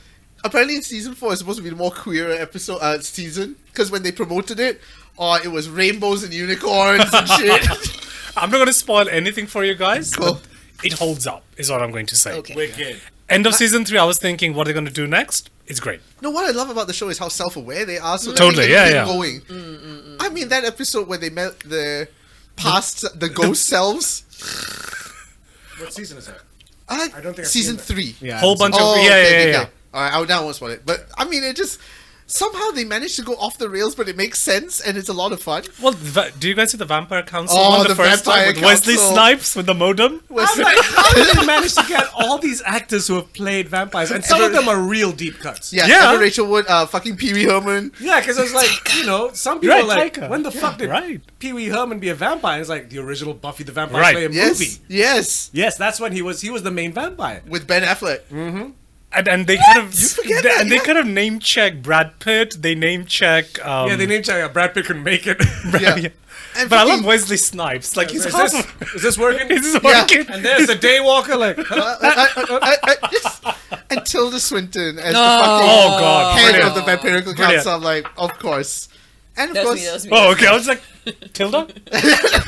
Apparently, season 4 is supposed to be the more queer episode season because when they promoted it, it was rainbows and unicorns and shit. I'm not going to spoil anything for you guys. Cool. But it holds up, is what I'm going to say. Okay. Wicked. End of season 3, I was thinking, what are they going to do next? It's great. No, what I love about the show is how self-aware they are. So that Totally, they yeah, can keep yeah. going. I mean, that episode where they met the the ghost selves. What season is that? I don't think I've season seen that. 3. Yeah. Whole bunch Oh, of yeah. All right, I now won't spoil it. But I mean, it just somehow they managed to go off the rails, but it makes sense and it's a lot of fun. Well, do you guys see the Vampire Council Oh, one the first time Vampire with Wesley Council. Snipes with the modem? I'm like, how did they manage to get all these actors who have played vampires? And some of them are real deep cuts. Yeah, Yeah. Evan Rachel Wood, fucking Pee Wee Herman. Yeah, because it was like, some people Right, are like, Taika. when the fuck did right. Pee Wee Herman be a vampire? It's like the original Buffy the Vampire Right. Slayer Yes, movie. yes, Yes, that's when he was the main vampire. with Ben Affleck. And they kind of forget that, they yeah. kind of name check Brad Pitt. They name check. Yeah, they named Brad Pitt couldn't make it. Yeah. And But I fucking- love Wesley Snipes. Like he's is, half. is this working? Is this Yeah. working? And there's the Daywalker, like, and Tilda Swinton as Oh the fucking god. head Brilliant. of the Vampirical Brilliant. Council. I'm like, of course. And of That's course, me. That's me. Oh, okay. I was like, Tilda?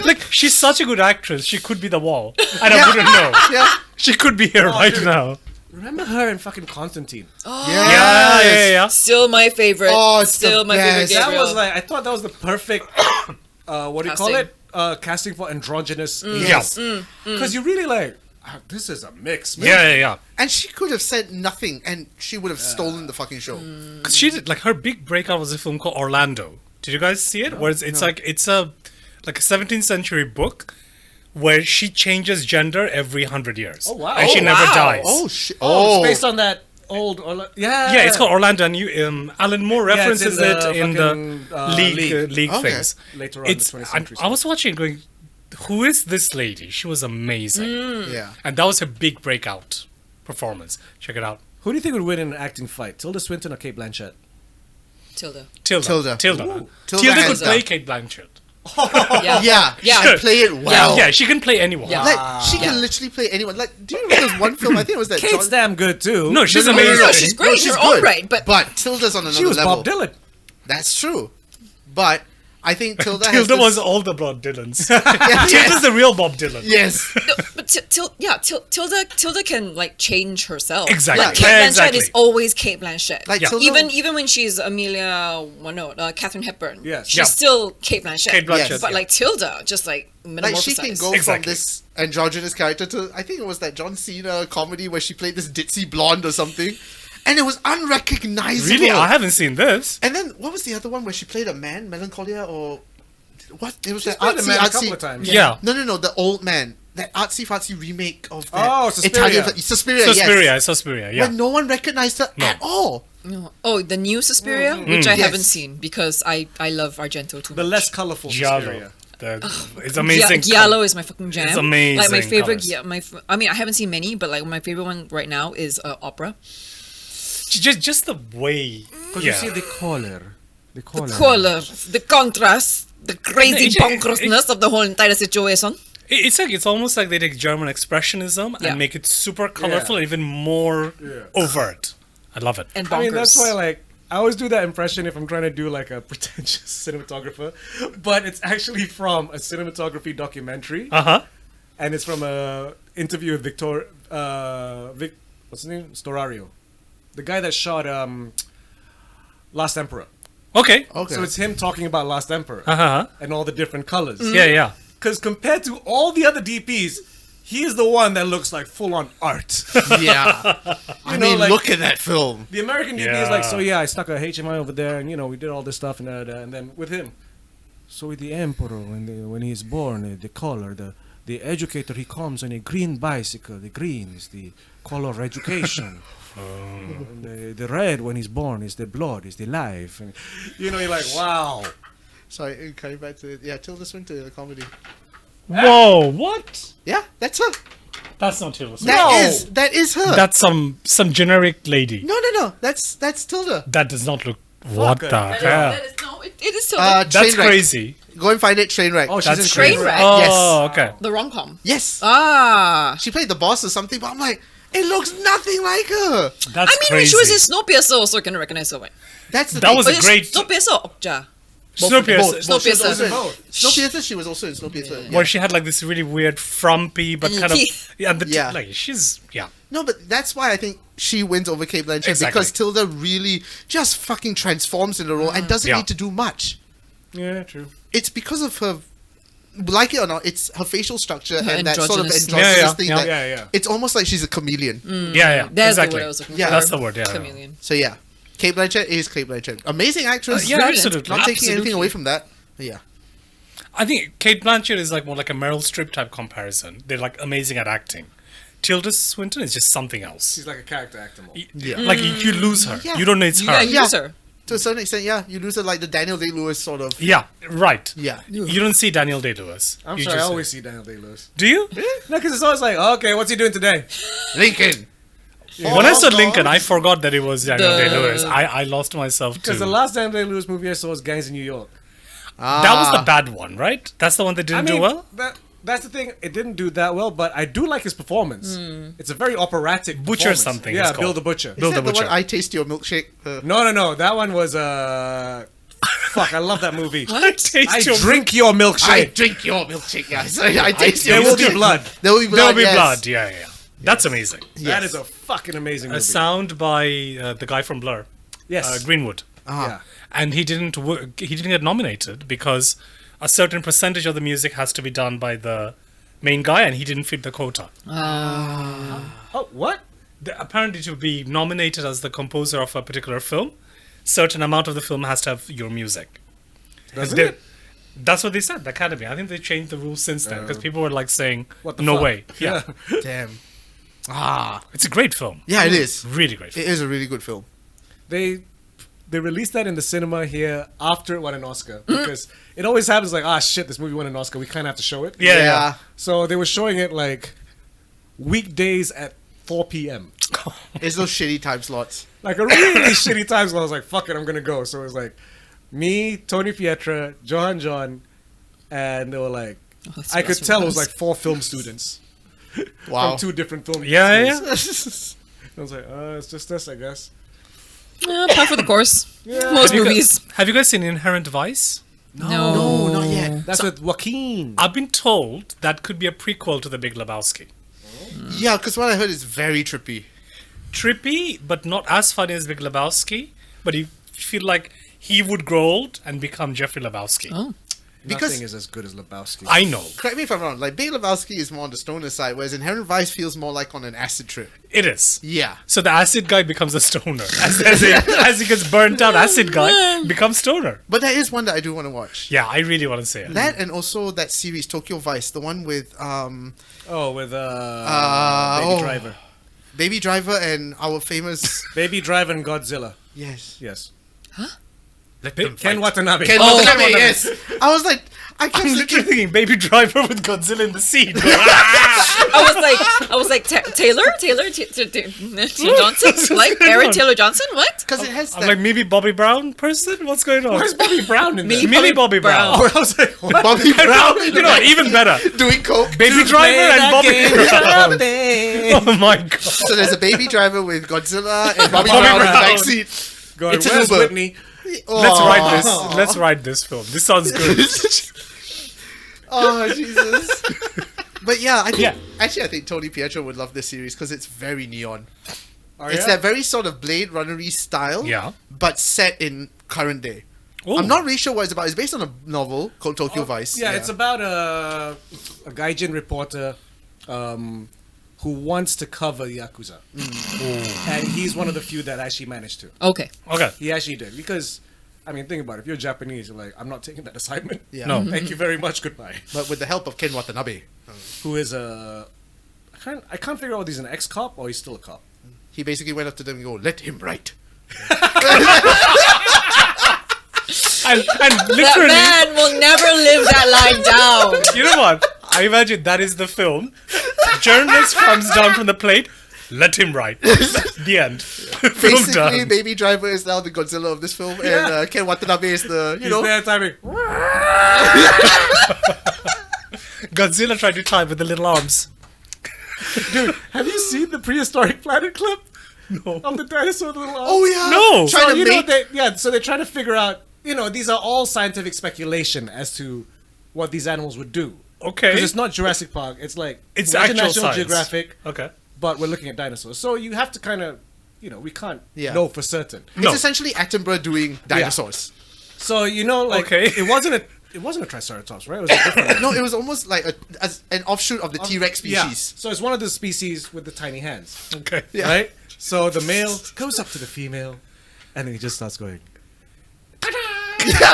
Like, she's such a good actress. She could be the wall. And I wouldn't know. yeah, She could be here right dude. now. remember her in fucking Constantine? Yeah. Still my favorite. Oh, it's Still the my favorite best. That Gabriel. was like, I thought that was the perfect, what do you call Casting. it? Casting for androgynous. Yes. Because you really like, this is a mix, man. Yeah. and she could have said nothing, and she would have stolen the fucking show. Because she did, like, her big breakout was a film called Orlando. Did you guys see it? Where it's like, it's a 17th century book where she changes gender every 100 years. Oh, wow. And she Oh, never wow. dies. Oh shit! Oh, it's based on that old, yeah. Yeah, it's called Orlando, and Alan Moore Yeah, it's references in it the in fucking, the league Okay. things. Later on in the It's 20th I, century. I was watching, going, who is this lady? She was amazing, Yeah. and that was her big breakout performance. Check it out, Who do you think would win in an acting fight? Tilda Swinton or Kate Blanchett? Tilda. Tilda. Tilda. Tilda. Tilda Tilda could hands play down. Kate Blanchett. Yeah. Yeah, Yeah. she could play it well. Yeah, she can play anyone. Yeah. Like she can literally play anyone. Like, do you remember this one film? I think it was that. Kate's damn good too. No, she's No, no, no, amazing. no, No, she's great. she's You're all good. right, but Tilda's on another she was level. Bob Dylan. That's true, but I think Tilda. has Tilda this- was all the Bob Dylans. Yeah, Tilda's the real Bob Dylan. yes. no, but Tilda can like change herself. Exactly. Like, Kate Yeah, Blanchett exactly. is always Kate Blanchett. Like Yeah. Tilda, even when she's Catherine Hepburn. Yes. She's Yeah. still Kate Blanchett. Kate Blanchett. Yes. But like Tilda, just like like she can go Exactly. from this androgynous character to I think it was that John Cena comedy where she played this ditzy blonde or something, and it was unrecognizable. Really, I haven't seen this. And then what was the other one where she played a man, Melancholia or what? It was She's that played a artsy, man a artsy. couple of times. Yeah. No, the old man. That artsy fartsy remake of that Oh, Suspiria. Italian Suspiria. Suspiria, yeah. When no one recognized her at all. Oh, the new Suspiria, Mm. which I Yes. haven't seen because I love Argento too The much. less colorful Giallo. Suspiria. It's amazing. Giallo is my fucking jam. It's amazing Like my favorite. colours. I mean, I haven't seen many, but like my favorite one right now is opera. Just the way. Because Yeah. you see the color. The color. Color, the contrast, the crazy It- bonkersness of the whole entire situation. It's almost like they take German expressionism Yeah. and make it super colorful and even more overt. I love it. And bonkers. I mean, that's why, like, I always do that impression if I'm trying to do, like, a pretentious cinematographer. But it's actually from a cinematography documentary. Uh-huh. and it's from a interview with what's his name? Storario, the guy that shot Last Emperor. Okay. Okay. So it's him talking about Last Emperor Uh-huh. and all the different colors. Yeah, yeah. Because compared to all the other DPs, he is the one that looks like full on art. Yeah. I know, mean, like- look at that film. The American DP is like, so yeah, I stuck a HMI over there, and we did all this stuff, and then with him. So with the emperor, when he's born, the color, the educator, he comes on a green bicycle. The green is the color of education. And the red, when he's born, is the blood, is the life. And, you're like, wow. Sorry, coming back to Tilda Swinton, the comedy. Whoa, what? Yeah, that's her. That's not Tilda Swinton. That is her. That's some generic lady. No. That's Tilda. That does not look. What her. the hell? It is still That's Trainwreck. crazy. Go and find it. Trainwreck. Oh, she's That's in crazy. Trainwreck. Oh, Yes. okay. the rom-com. Yes. Ah. She played the boss or something, but I'm like, it looks nothing like her. That's I mean, when crazy. she was in Snowpiercer, also can recognize her. Right? That's the That thing. was But a it's great. Snowpiercer or Okja? Snowpiercer. Both. She was also in Snowpiercer. both. Snowpiercer, she was also in Snowpiercer. Where she had like this really weird frumpy, but And kind of teeth. yeah, and the Yeah. like she's No, but that's why I think she wins over Kate Blanchett Exactly. because Tilda really just fucking transforms in the role and doesn't Yeah. need to do much. Yeah, true. It's because of her, like it or not, it's her facial structure and that sort of androgynous- androgynous Yeah, thing. yeah. That Yeah. It's almost like she's a chameleon. yeah That's exactly. the word I was looking Yeah. for. That's the word, yeah. Chameleon. So yeah, Kate Blanchett is Kate Blanchett. Amazing actress. Yeah, Brilliant. absolutely. Not taking anything Absolutely. away from that. But yeah. I think Kate Blanchett is like more like a Meryl Streep type comparison. They're like amazing at acting. Tilda Swinton is just something else. She's like a character actor more. Yeah. Like you lose her. Yeah. You don't know it's her. Yeah, Yeah, use her. To a certain extent, yeah, you lose her like the Daniel Day-Lewis sort of. right. Yeah. You don't see Daniel Day-Lewis. I'm You sorry, I just- always see Daniel Day-Lewis. Do you? No, because it's always like, okay, what's he doing today? Lincoln. When I saw God. Lincoln, I forgot that it was Daniel The- Day-Lewis. I lost myself too. Because the last Daniel Day-Lewis movie I saw was Gangs in New York. That was the bad one, right? That's the one that didn't do well? That's the thing. It didn't do that well, but I do like his performance. It's a very operatic Butcher performance. something Yeah, it's Bill called. the Butcher. Is Bill that the the one Butcher. I Taste Your Milkshake? No. That one was fuck, I love that movie. I taste I your drink your I milkshake. drink your milkshake, yeah. Sorry, I taste your There will be milkshake. blood. There will be blood. There'll be yes. blood. Yeah. That's amazing. That Yes. is a fucking amazing A movie. sound by the guy from Blur, Yes. Greenwood. Yeah. And he didn't get nominated because a certain percentage of the music has to be done by the main guy, and he didn't fit the quota. Oh, what? Apparently, to be nominated as the composer of a particular film, certain amount of the film has to have your music. Doesn't They- it? That's what they said, the Academy. I think they changed the rules since then because people were like saying, What the "No fuck? way!" Yeah, Damn. it's a great film. Yeah, it is. Really great. Film. It is a really good film. They released that in the cinema here after it won an Oscar because it always happens like, shit, this movie won an Oscar. We kind of have to show it. Yeah. So they were showing it like weekdays at 4 p.m. It's those shitty time slots. Like a really shitty time. So I was like, fuck it, I'm gonna go. So it was like me, Tony Pietra, Johan John, and they were like, that's I could awesome. tell it was like 4 film students Wow. from 2 different film Yeah, schools. I was like, it's just this, I guess. Par for the course. Most Have you, movies. have you guys seen Inherent Vice? No, not yet. That's with Joaquin. I've been told that could be a prequel to The Big Lebowski. Yeah, because what I heard is very trippy. Trippy, but not as funny as Big Lebowski. But you feel like he would grow old and become Jeffrey Lebowski. Oh. Because- Nothing is as good as Lebowski. I know. Correct me if I'm wrong. Like Big Lebowski is more on the stoner side, whereas Inherent Vice feels more like on an acid trip. It is. Yeah. So the acid guy becomes a stoner. As he gets burnt out, acid guy becomes stoner. But there is one that I do want to watch. Yeah, I really want to say it. That and also that series Tokyo Vice, the one with with Baby oh. Driver. Baby Driver and our famous Baby Driver and Godzilla. yes. Yes. Let them Ken fight. Watanabe. Ken Oh, Watanabe, Ken Watanabe. yes. I was like, I kept I'm literally thinking, thinking Baby Driver with Godzilla in the scene. I was like Taylor Johnson, like Aaron Taylor Johnson. What? because it has I'm that like maybe Bobby Brown person. What's going on? Where's Bobby Brown in there? Millie Bobby Brown. Oh, I was like, what? Bobby Brown You know what? Even better. doing coke. Baby Driver and Bobby Brown. Oh my god. So there's a Baby Driver with Godzilla and Bobby Bobby Brown in the Brown. backseat. Going, It's an where's Uber. Whitney? Let's write this. Let's write this film. This sounds good. Oh Jesus! But yeah, I think, Yeah. actually, I think Tony Pietro would love this series because it's very neon. Oh, It's that very sort of Blade Runner-y style, Yeah. but set in current day. Ooh. I'm not really sure what it's about. It's based on a novel called Tokyo Vice. Yeah, it's about a gaijin reporter who wants to cover Yakuza. And he's one of the few that actually managed to. Okay. Okay. He actually did. Because, I mean, think about it. If you're Japanese, you're like, I'm not taking that assignment. Yeah. No. Thank you very much, goodbye. But with the help of Ken Watanabe, Who is a... I can't figure out whether he's an ex-cop or he's still a cop. he basically went up to them and go, "Let him write." And That literally, man will never live that line down. you know what? I imagine that is the film. Journalist comes down from the plate. Let him write. The end. Film Basically, done. Baby Driver is now the Godzilla of this film, and Ken Watanabe is the, you He's know... there typing. Godzilla tried to type with the little arms. Dude, have you seen the prehistoric planet clip? No. Of the dinosaur with the little arms? Oh, yeah! No. Trying So, to you know, make... so they're trying to figure out, these are all scientific speculation as to what these animals would do. Okay. Because it's not Jurassic Park. It's like It's watching actual National science. Geographic, Okay. but we're looking at dinosaurs. So you have to kind of, we can't Yeah. know for certain. No. It's essentially Attenborough doing dinosaurs. So Okay. it wasn't a Triceratops, right? It was a different. No, it was almost like as an offshoot of the T-Rex species. Yeah. So it's one of the species with the tiny hands, Okay. Yeah. right? So the male goes up to the female, and then he just starts going.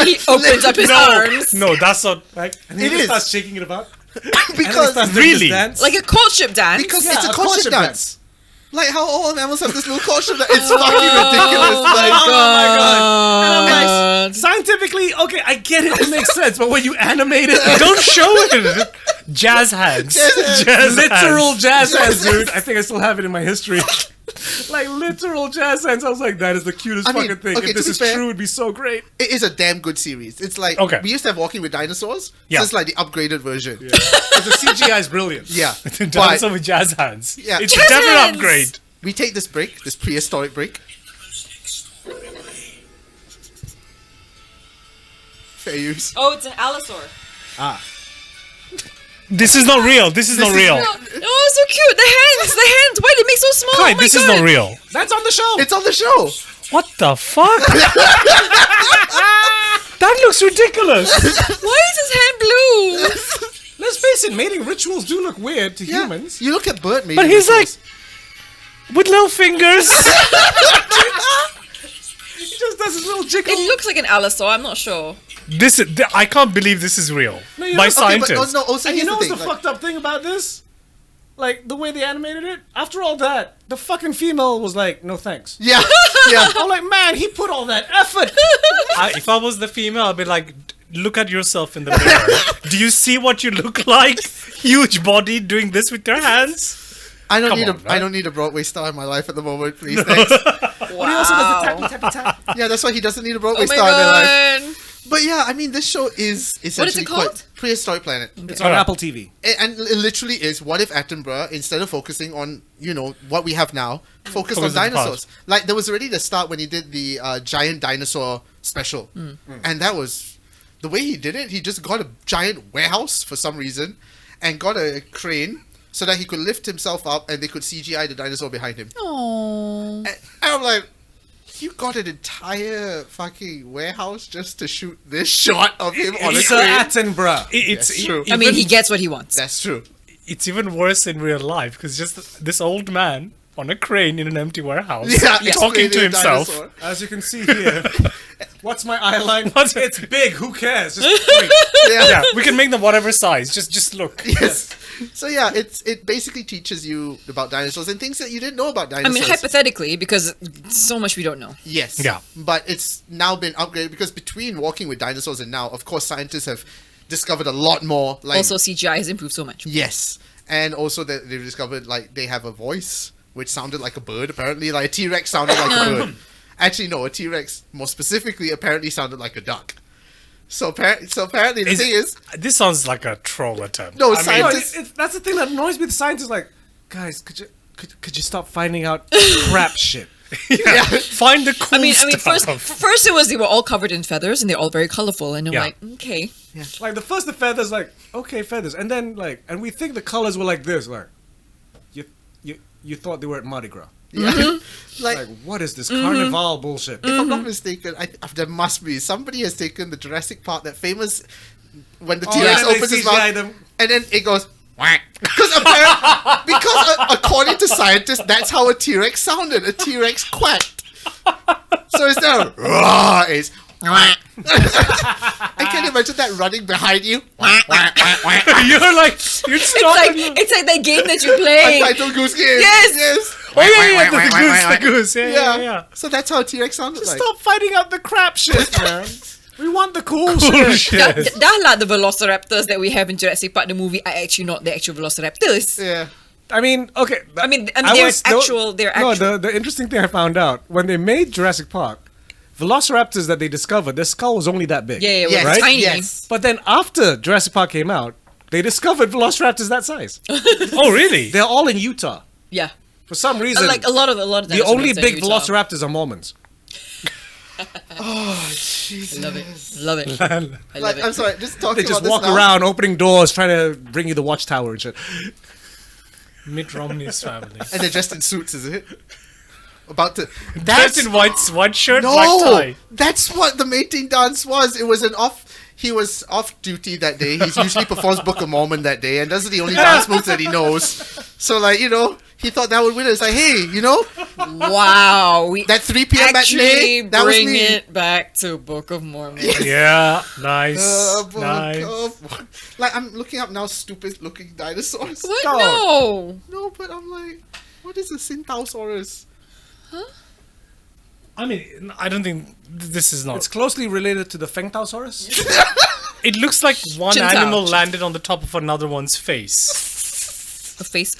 He opens up his arms. No, that's not. Like, and then It he just is. starts shaking it about. Because starts doing this Really? dance. Like a courtship dance. Because Yeah, it's a a courtship courtship dance. Like how all mammals have this little courtship dance. It's fucking ridiculous. Like, oh my god! And I'm like, God. scientifically, okay, I get it, it makes sense, but when you animate it, Don't show it. Jazz hands. Jazz literal hands. jazz hands, dude. I think I still have it in my history. Like literal jazz hands. I was like, that is the cutest I mean, fucking thing. okay, If this to be is fair- true, it'd be so great. it is a damn good series. It's like Okay. we used to have Walking with Dinosaurs. Yeah. So it's like the upgraded version. Yeah. But the CGI is brilliant. Dinosaur with jazz hands. Yeah. It's Jazz a definite hands! upgrade. We take this break, this prehistoric break. Fair use. Oh, it's an allosaur. This is not real. This is not real. Oh, so cute. The hands. Why did it make so small? Kai, Oh my this is God. not real. That's on the show. It's on the show. What the fuck? That looks ridiculous. Why is his hand blue? Let's face it, mating rituals do look weird to Yeah. humans. You look at Bert, maybe. But he's like, with little fingers. He just does his little jiggle. It looks like an allosaur. I'm not sure. I can't believe this is real. No, you By know- scientists. Okay, but no, also And you here's know the what's thing. the like- fucked up thing about this? Like, the way they animated it? After all that, the fucking female was like, no thanks. Yeah, yeah. I'm like, man, he put all that effort. If I was the female, I'd be like, look at yourself in the mirror. Do you see what you look like? Huge body doing this with your hands? I don't Come need on, a right? I don't need a Broadway star in my life at the moment, please. Thanks. But he also does the tappy tappy tap. Yeah, that's why he doesn't need a Broadway Oh my star in their life. God. But yeah, I mean, this show is essentially called? quite Prehistoric Planet. It's on Apple TV. And it literally is what if Attenborough, instead of focusing on, what we have now, focused on Focus on the dinosaurs. Like, there was already the start when he did the giant dinosaur special. And that was, the way he did it, he just got a giant warehouse for some reason and got a crane so that he could lift himself up and they could CGI the dinosaur behind him. Oh. And I'm like, you got an entire fucking warehouse just to shoot this shot of him on a Sir crane? Attenborough. It's That's true. I mean, he gets what he wants. That's true. It's even worse in real life because just this old man on a crane in an empty warehouse Yeah, talking to explaining himself. dinosaur. As you can see here, what's my eye line? What's- It's big. Who cares? Just point. Yeah, we can make them whatever size. Just look. Yes. So yeah, it basically teaches you about dinosaurs and things that you didn't know about I dinosaurs. mean, hypothetically, because so much we don't know. Yes. Yeah. But it's now been upgraded because between Walking with Dinosaurs and now, of course, scientists have discovered a lot more. Like, Also, CGI has improved so much. yes, and also that they've discovered like they have a voice which sounded like a bird. Apparently, like a T-Rex sounded like a bird. Actually, no, a T-Rex more specifically apparently sounded like a duck. So apparently the thing is, This sounds like a troll attempt. no, No, scientists. that's the thing that annoys me. The scientists like, guys, could you stop finding out crap shit? Find the cool I mean, stuff. first it was they were all covered in feathers and they're all very colorful, and I'm Yeah. like, okay, Like the first the feathers, like okay feathers, and then like, and we think the colors were like this, like you thought they were at Mardi Gras. Yeah. Like what is this carnival bullshit? if I'm not mistaken, there must be somebody has taken the Jurassic Park, that famous when the T-Rex yeah, they opens his CGI mouth, them. and then it goes whack. Because according to scientists, that's how a T-Rex sounded. A T-Rex quacked. So it's not raw. It's whack. I can imagine that running behind you. Whack, whack, whack, whack. You're like, you're stopping. it's like that game that you play. Untitled Goose Game. Yes. Yes. Oh yeah, the goose. Yeah. So that's how a T-Rex sounded like. Stop fighting out the crap shit, man. We want the cool Cool shit. shit. Dah lah, the velociraptors that we have in Jurassic Park the movie are actually not the actual velociraptors. Yeah. I mean, okay. I mean they're actual. No, the interesting thing I found out when they made Jurassic Park, velociraptors that they discovered, their skull was only that big. Yeah, it was Yes, right? tiny. yes. But then after Jurassic Park came out, they discovered velociraptors that size. Oh really? They're all in Utah. Yeah. For some reason, Like a lot of the dinosaurs only are big Utah. velociraptors are Mormons. Oh, Jesus. Love it. Love it. I love Like, it. I'm sorry, just They talking just about this walk now. around opening doors, trying to bring you the watchtower and shit. Mitt Romney's family. And they're dressed in suits, is it? About to. Dressed in white shirt, No, black tie. that's what the mating dance was. It was an off. He was off duty that day. He usually performs Book of Mormon that day, and those are the only dance moves that he knows. So, like, he thought that would win it. It's like, hey, Wow. We that 3 p.m. actually matinee, that was bring me. it back to Book of Mormon. Yeah, nice, Book nice. of- like, I'm looking up now stupid looking dinosaurs. What? Stop. No. No, but I'm like, what is a Syntausaurus? I mean, I don't think this is not. It's closely related to the Fengtausaurus. It looks like one Chin animal Tao. landed on the top of another one's face.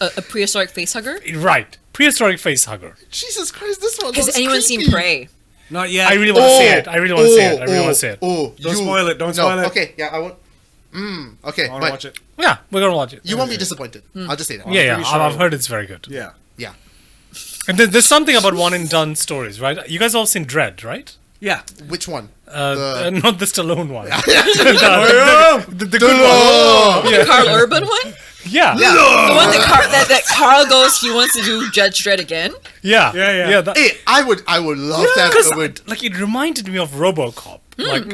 A prehistoric face hugger. Right, prehistoric face hugger. Jesus Christ, this one Has looks anyone creepy. seen Prey? Not yet. I really want to see it. I really want to see it. I really want to see it. Oh, Don't spoil it, don't spoil it. Okay, yeah, I won't. Okay, I want but to watch it. Yeah, we're gonna watch it. you won't be disappointed. I'll just say that. Yeah, pretty sure I've I heard it's very good. Yeah. Yeah. And there's something about one and done stories, right? You guys all seen Dread, right? Yeah. Which one? Not the Stallone one. The good Oh, one. The Carl Urban one? Yeah. The one that Carl goes, he wants to do Judge Dredd again? Yeah. Yeah. that- Hey, I would love that. because, I would. like, it reminded me of RoboCop. Like,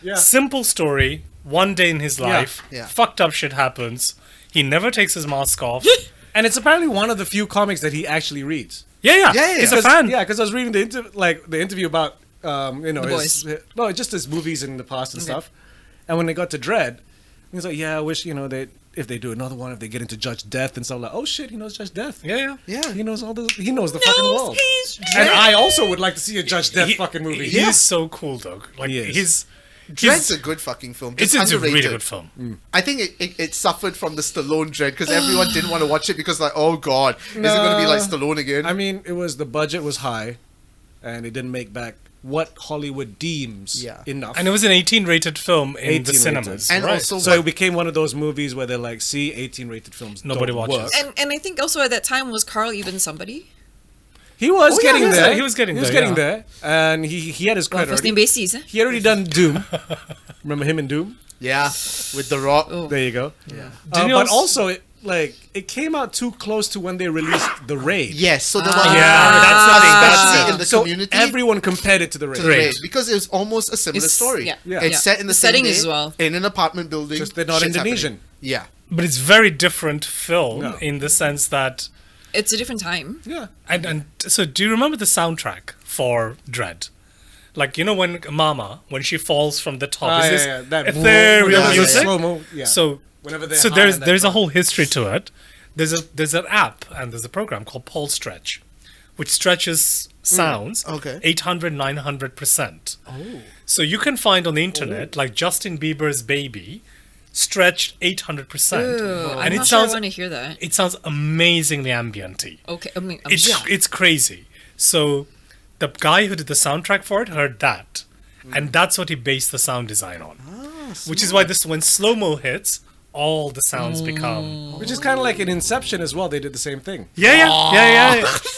Yeah. simple story, one day in his life, Yeah. fucked up shit happens. He never takes his mask off. And it's apparently one of the few comics that he actually reads. Yeah. Yeah. He's a fan. Yeah, because I was reading the interview about boys. just his movies in the past and stuff. And when they got to Dread, he's like, yeah, I wish if they do another one, if they get into Judge Death and stuff, like, oh shit, he knows Judge Death. Yeah. Yeah. He knows he knows the fucking world. he's And Dredd. I also would like to see a Judge Death He- fucking movie. He's so cool, though. Like, He is. he's Dread's a good fucking film. it's Just a really underrated. good film. I think it suffered from the Stallone dread because everyone didn't want to watch it because like, oh god, is it going to be like Stallone again? I mean, the budget was high, and it didn't make back what Hollywood deems enough. And it was an 18-rated film in 18 the rated. cinemas. And right. also, So what- it became one of those movies where they're like, see, 18 rated films Nobody don't watches. work. And I think also at that time, was Carl even somebody? He was Oh, yeah, getting he was there. there. He was getting there, there. And he had his Well, credit first already. name basis, eh? He had already done Doom. Remember him in Doom? yeah, with the Rock. Oh. There you go. Yeah. Didn't you But also- also, it came out too close to when they released The Raid. Yes, so there was Yeah, that's the thing. especially That's in it. the So community everyone compared it to The Raid. to the Raid. Raid because it was almost a similar It's- story. yeah. Yeah. It's set in the same setting day, as well. in an apartment building. Just they're not Shit's Indonesian. happening. Yeah. But it's very different film No. in the sense that It's a different time. Yeah. and so do you remember the soundtrack for Dread? Like, when Mama, when she falls from the top, is this That ethereal yeah, yeah, music? slow-mo. Yeah. So Whenever they're so high there's on that there's a front. whole history to it. There's an app and there's a program called Pole Stretch, which stretches sounds okay. 800, 900%. Oh. So you can find on the internet like Justin Bieber's Baby stretched 800%. Ew, And I'm it not sure I sounds want to hear that. it sounds amazingly ambienty. Okay, I mean, It's crazy. So the guy who did the soundtrack for it heard that, and that's what he based the sound design on. Which is why when slow mo hits, all the sounds become. Which is kind of like in Inception as well. They did the same thing. Yeah.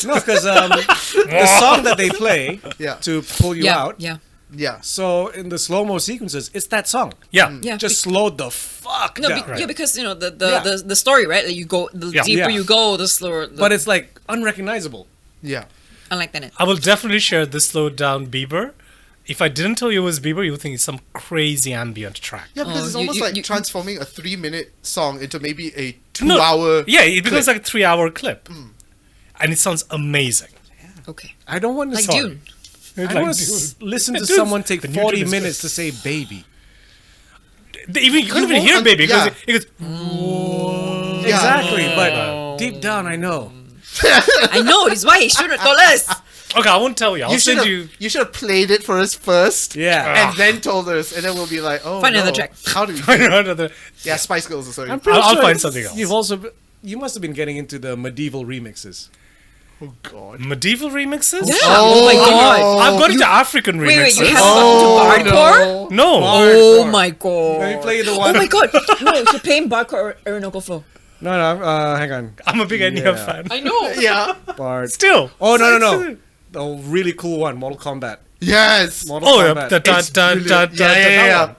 No, because the song that they play Yeah. to pull you Yeah, out. yeah, Yeah. So in the slow mo sequences, it's that song. Yeah. yeah. Just slowed the fuck No, down. yeah, because you know the Yeah. the story, right? Like you go the Yeah. deeper Yeah. you go, the slower. But it's like unrecognizable. Yeah. unlike that. I will definitely share this slowed down Bieber. If I didn't tell you it was Bieber, you would think it's some crazy ambient track. Yeah, because Oh, it's you- almost you- like you- transforming a 3-minute song into maybe a No, 2-hour. Yeah, it becomes clip. like a 3-hour clip. And it sounds amazing. Okay, I don't want to like song. Dune. I Like want to Dune. listen to Dude's- someone take the new 40 Dune is minutes to say baby. You can't even won't hear baby. yeah. It goes, Yeah. Exactly, but deep down I know. I know. This is why he shouldn't told us. okay, I won't tell you. I'll You should send have you. you should have played it for us first. Yeah. And then told us, and then we'll be like, oh, Find no. another track. How do we? Another- Yeah, Spice Girls are sorry. I'm pretty I'll sure find something else. You must have been getting into the medieval remixes. Oh God. Medieval remixes? Yeah. Oh, my god. I've got into African remixes. Wait, you haven't gotten to hardcore? No. Oh my god. Let me play you the Oh one. my god. No, you're playing Barco or Orinoco Flow. No, hang on. I'm a big Enya Yeah. fan. I know. Yeah. Bard. Still. Oh no. The really cool one, Mortal Kombat. Yes. Mortal Oh, yeah. Kombat. Da, da, It's da, brilliant. da, da, Yeah, da, yeah. da.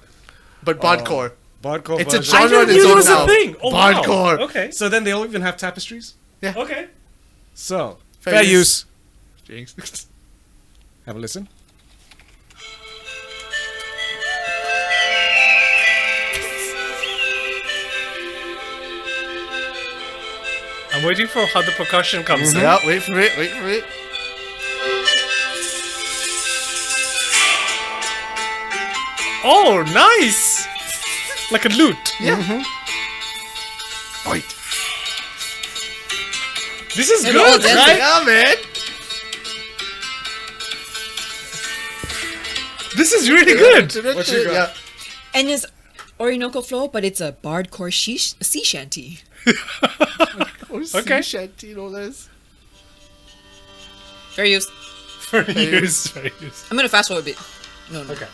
But Bardcore. Bardcore It's a version. I genre didn't in know its it own was now. a thing. Oh, wow. Bardcore. Okay. So then they'll even have tapestries. Okay. So Fair fair use. use. Jinx. Have a listen. I'm waiting for how the percussion comes in. Yeah, wait for it, wait for it. Oh, nice! Like a lute. Yeah. Wait. This is And we're all good, dancing. right? Yeah, man. This is really good. What you got? Yeah. And it's Orinoco Flow, but it's a bardcore sea shanty. Okay. Sea shanty, no less. Fair use. Fair use. Fair use. I'm gonna fast forward a bit. No. Okay.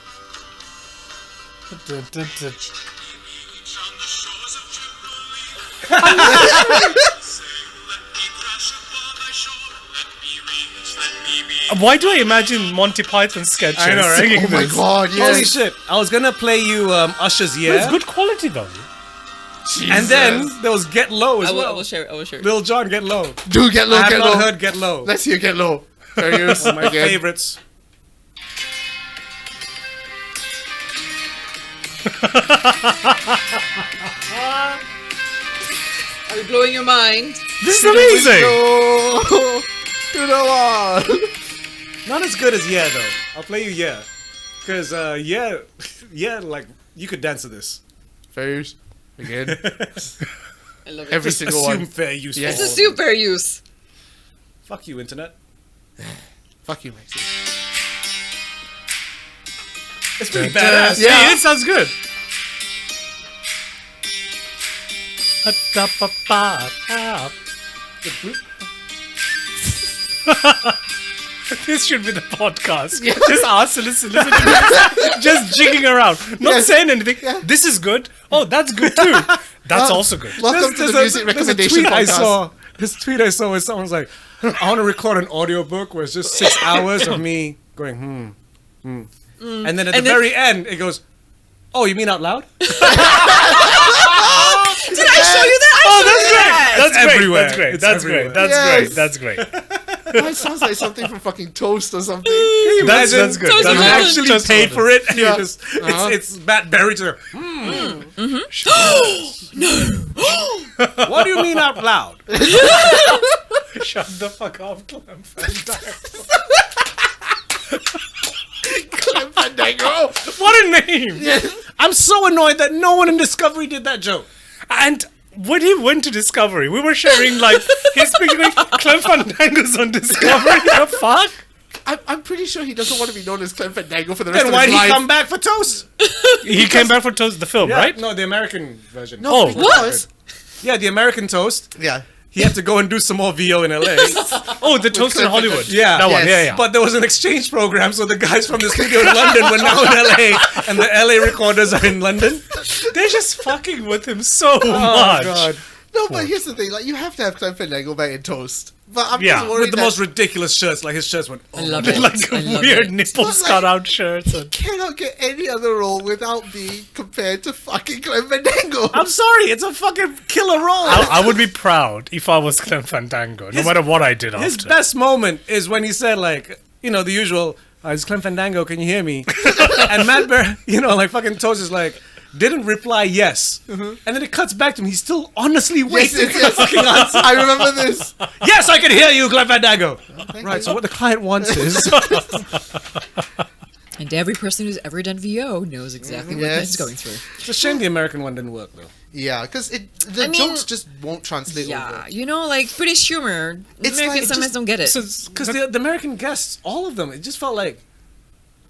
Why do I imagine Monty Python sketches? I know, right? singing Oh my this? God, yes. Holy shit! I was gonna play you Usher's But "Yeah," it's good quality though. and then there was "Get Low" as I will, I well. will share it. I will share it. Lil Jon, "Get Low." Do get low, I have get not low. heard "Get Low." Let's hear get low. Fair use. My Again. favorites. Are we blowing your mind? This is amazing. No. To the wall. Not as good as "Yeah" though. I'll play you "Yeah," because "Yeah," like you could dance to this. Fair use. Again. I love it. Every Just single assume one. fair use. Yes. for It's a all of them. super use. Fuck you, internet. Fuck you, Maxi. It's pretty badass. Yeah. It sounds good. This should be the podcast. Just us listen to this. Just jigging around. Not Yes. saying anything. This is good. Oh, that's good too. That's also good. Welcome to the music recommendation tweet I podcast. saw. This tweet I saw where someone's like, I want to record an audiobook where it's just 6 hours of me going, And then at the then- very end, it goes, oh, you mean out loud? Did I show you that? Oh, that's great. That's great. everywhere. That's great. It's That's great. everywhere. That's Yes. great. That's great. That sounds like something from fucking Toast or something. That's Imagine good. So That's you good. actually Just paid for it. And Yeah. you just, it's Matt Berry to What do you mean out loud? Shut the fuck up, Clem. Fandango. What a name! I'm so annoyed that no one in Discovery did that joke. And when he went to Discovery, we were sharing like he's speaking like Clem Fandango's on Discovery. The fuck? I'm pretty sure he doesn't want to be known as Clem Fandango for the rest Then of why his did he life. come back for Toast? He came back for Toast the film, right? No, the American version. No, Oh, because- Yeah, the American Toast. Yeah. he had to go and do some more VO in LA. Oh, the Toast in Hollywood. Yeah. That one. Yes. Yeah, yeah. But there was an exchange program, so the guys from the studio in London were now in LA, and the LA recorders are in London. They're just fucking with him so Oh much. god! No, but here's the thing: like, you have to have Clem Fandango back in Toast. But I'm Yeah, just worried With the that most ridiculous shirts, like his shirts went. I Oh, love it. Like I love weird it. nipples But, cut like- out shirts. And... cannot get any other role without being compared to fucking Clem Fandango. I'm sorry, it's a fucking killer role. I would be proud if I was Clem Fandango, no matter what I did His after. best moment is when he said, like, you know, the usual, it's Clem Fandango, can you hear me? And Matt Bear, you know, like fucking Toast is like, didn't reply yes. And then it cuts back to him. He's still honestly waiting for the fucking answer. I remember this. Yes, I can hear you, Clem Fandango. Thank Right, you. so what the client wants is... And every person who's ever done VO knows exactly what Yes. he's going through. It's a shame the American one didn't work, though. Yeah, because the I mean, jokes just won't translate Yeah, over. you know, like British humor, It's Americans like sometimes just- don't get it. Because the American guests, all of them, it just felt like...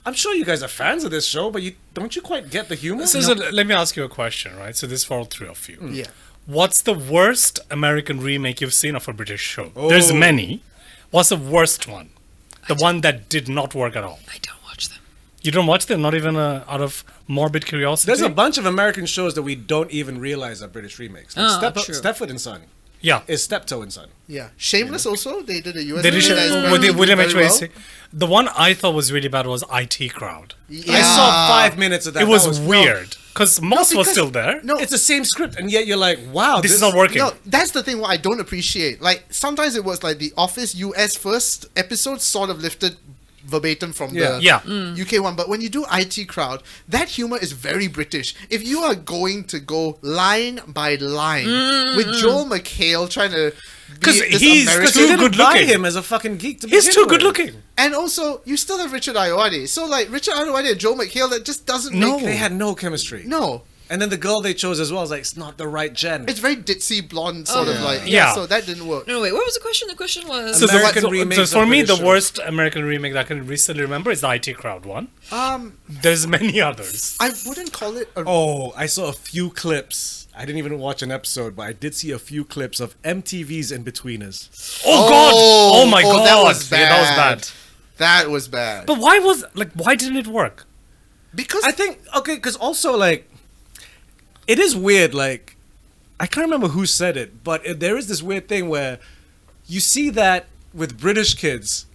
I'm sure you guys are fans of this show, but don't you quite get the humor? So let me ask you a question, right? So this is for all three of you. Yeah. What's the worst American remake you've seen of a British show? There's many. What's the worst one? The one that did not work at all. I don't watch them. You don't watch them, not even out of morbid curiosity? There's a bunch of American shows that we don't even realize are British remakes. Like true. Stepford and Son Yeah. is Steptoe and Son. Yeah. Shameless also, they did a US They did version that is with apparently William doing H. very well. Macy. The one I thought was really bad was IT Crowd. Yeah. I saw 5 minutes of that. It was, That weird because Moss was because- still there. No, It's the same script, and yet you're like, wow, This is not working. No, that's the thing what I don't appreciate. Like, sometimes it was like the Office US first episode sort of lifted verbatim from the Yeah. UK one, but when you do IT Crowd, that humor is very British. If you are going to go line by line with Joel McHale trying to be 'Cause this he's- American, Because You too didn't good buy looking. him as a fucking geek to He's begin too with. good looking. and also you still have Richard Ayoade. So like Richard Ayoade and Joel McHale, that just doesn't No. make They had no chemistry. no. And then the girl they chose as well is like, it's not the right gen. It's very ditzy blonde sort of like Yeah. so that didn't work. No, wait, what was the question? The question was... So, American so remakes for of me, British the shows. worst American remake that I can recently remember is the IT Crowd one. There's many others. I wouldn't call it a Oh, I saw a few clips. I didn't even watch an episode, but I did see a few clips of MTV's In-Betweeners. Oh God! Oh my God! That was bad. Yeah, that was bad. That was bad. But why didn't it work? Because I think, okay, because also, like, it is weird, like, I can't remember who said it, but there is this weird thing where you see that with British kids,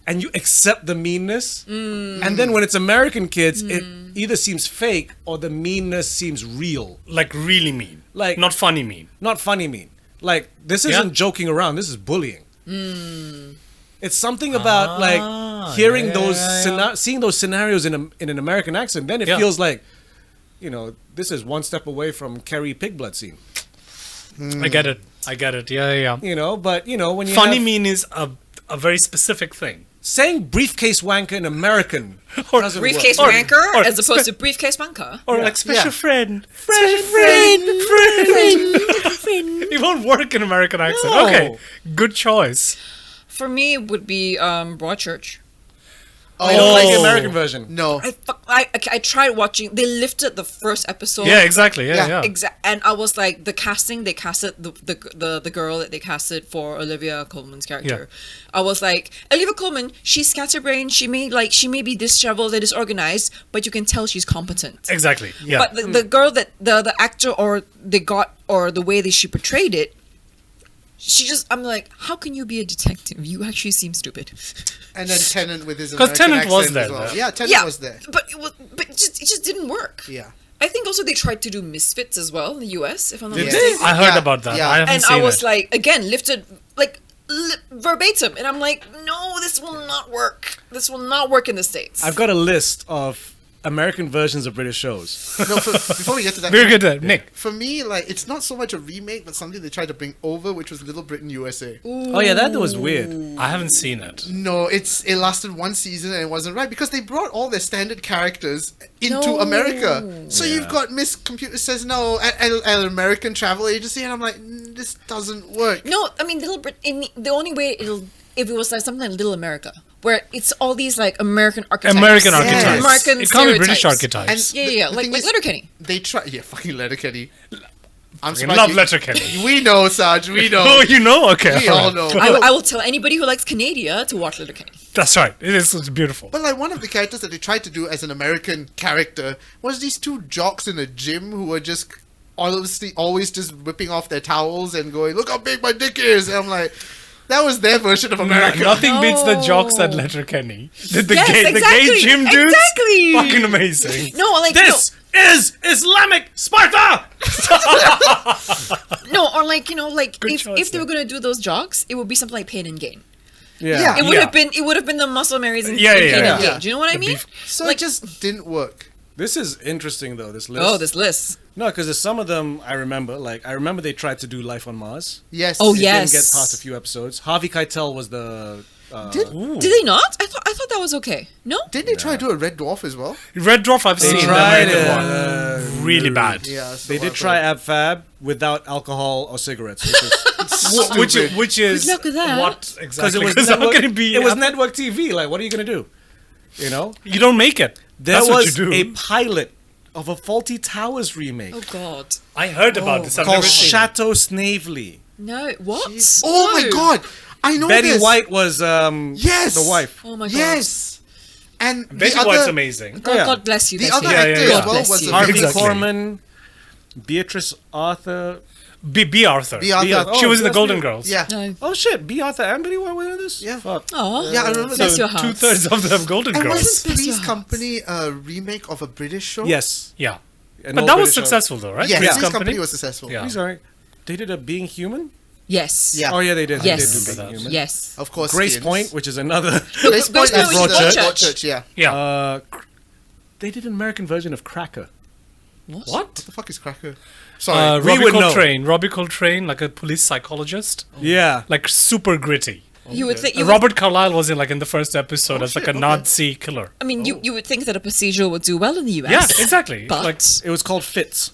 and you accept the meanness, and then when it's American kids, it either seems fake or the meanness seems real. Like really mean. Like- not funny mean. Not funny mean. Like, this Yeah. isn't joking around, this is bullying. It's something about, like, hearing yeah, those, yeah. seeing those scenarios in an American accent, then it Yeah. feels like, you know, this is one step away from Carrie Pigbloods scene. I get it. Yeah, yeah. You know, but, you know, when you Funny have- mean is a very specific thing. saying briefcase wanker in American Or doesn't briefcase Or- wanker or as opposed to briefcase wanker. Or like special Yeah. friend. Special friend. It won't work in American accent. No. Okay, good choice. For me, it would be Broadchurch. I don't like the Oh. American version. no. I tried watching. They lifted the first episode. Yeah, exactly. Yeah, Yeah. And I was like, the casting they casted the girl that they casted for Olivia Colman's character. I was like, Olivia Colman, she's scatterbrained. She may be disheveled and disorganized, but you can tell she's competent. Exactly. Yeah. But the girl that the actor or the way that she portrayed it, I'm like, how can you be a detective? You actually seem stupid. And then Tennant with his 'Cause American Tennant was accent there, as well. though. Yeah, Tennant was there. but it just didn't work. Yeah. I think also they tried to do Misfits as well in the US, if I'm not Did mistaken. they? I heard Yeah, about that. yeah. I haven't And seen I was it. like, again, lifted like verbatim, and I'm like, no, this will not work. This will not work in the States. I've got a list of American versions of British shows. No, before we get to that, Very good, Nick. for me, like, it's not so much a remake, but something they tried to bring over, which was Little Britain USA. Oh yeah, that was weird. I haven't seen it. No, it lasted one season and it wasn't right because they brought all their standard characters into No. America. So you've got Miss Computer Says No, an American travel agency, and I'm like, this doesn't work. No, I mean, Little Britain. The only way if it was like something like Little America, where it's all these like American archetypes. American Yes. archetypes. American it can't be British stereotypes. archetypes. And Yeah, the like thing is, Letterkenny. They try, yeah, fucking Letterkenny. I'm I surprised love you- Letterkenny. We know, Sarge. We know. Oh, you know? Okay. We all know. I will tell anybody who likes Canada to watch Letterkenny. That's right. It's beautiful. But like one of the characters that they tried to do as an American character was these two jocks in a gym who were just honestly always just whipping off their towels and going, "Look how big my dick is!" And I'm like, that was their version of America. Nothing beats the No. jocks at Letterkenny. The Yes, gay exactly, gym dudes. exactly. Fucking amazing. No, like This is Islamic Sparta. no, or like like Good if choice they were there. gonna do those jogs, it would be something like Pain and Gain. Yeah. It would have been the muscle Marys in Yeah, in yeah, Pain yeah. and Gain. Do you know what I mean? So like it just didn't work. This is interesting though. This list. oh, this list. No, because there's some of them I remember. Like I remember they tried to do Life on Mars. Yes. Oh, They yeah. didn't get Yes. past a few episodes. Harvey Keitel was the. Did, Did they not? I thought that was okay. No. didn't they try to do a Red Dwarf as well? Red Dwarf, I've They seen the tried American it. one. Really bad. Yeah. so They did I've try heard. Ab Fab without alcohol or cigarettes, which is Which is Good luck with that. what exactly? because it was Because how network, can it be? it was network TV. Like, what are you gonna do? You know, You don't make it. there That's was what you do. a pilot of a Faulty Towers remake Oh God. I heard about this. I've called never seen it. Chateau Snavely. No. What? Oh my No. God! I know Betty this. White was Yes. the wife. Oh my God. Yes. And Betty the White's other, amazing. God, Yeah. God bless you. The Bessie. other Yeah, actor yeah, yeah. as well Bless was you. Harvey Exactly. Korman, Beatrice Arthur. B. Arthur. B. Arthur. She Oh, was in the that's Golden me. Girls. Yeah. No. Oh shit, B. Arthur and Betty White were in this. Yeah. Fuck. Oh. Yeah, I remember Bless that. your heart. 2/3 of them Golden And Girls. wasn't Bless Three's your heart. Company a remake of a British show? Yes. Yeah. An But old that was British show. successful though, right? Yes, Three's Three's Company was successful. Yeah. He's alright. They did a Being Human. Yes. Yeah. Oh yeah, they did. Yes. They did do Remember Being that. Human. Yes. Of course. Grace Skins. Point, which is another. Grace Point Point is was Broadchurch. Yeah. Yeah. They did an American version of Cracker. what? What the fuck is Cracker? Sorry. we Robbie would know. Coltrane. Robbie Coltrane, like a police psychologist. Yeah. Like super gritty. You would think. You would, Robert Carlyle was in the first episode as like a shit, okay. Nazi killer. I mean, you would think that a procedural would do well in the US. Yeah, exactly. But Like It was called Fitz.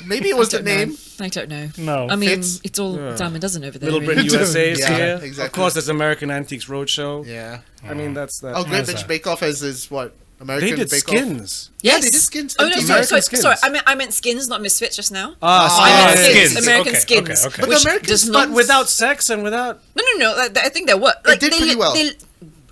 Maybe it was I the don't know. name. I don't know. No. I mean, Fits. it's all dime a dozen over there. Little really. Britain USA is Yeah, here. exactly. Of course, there's American Antiques Roadshow. Yeah. I mean, that's that. Oh, Great How's British that? Bake Off has his what? American they did Bake Off. Skins. Yeah, Yes. they did Skins. Oh no, MTV. sorry, American sorry. Skins. I meant Skins, not Misfits just now. Ah, I meant Skins. Skins, American Okay, Skins. okay, okay. But the Which American does Skins- not But without sex and without. No. I think that what It did pretty well. Did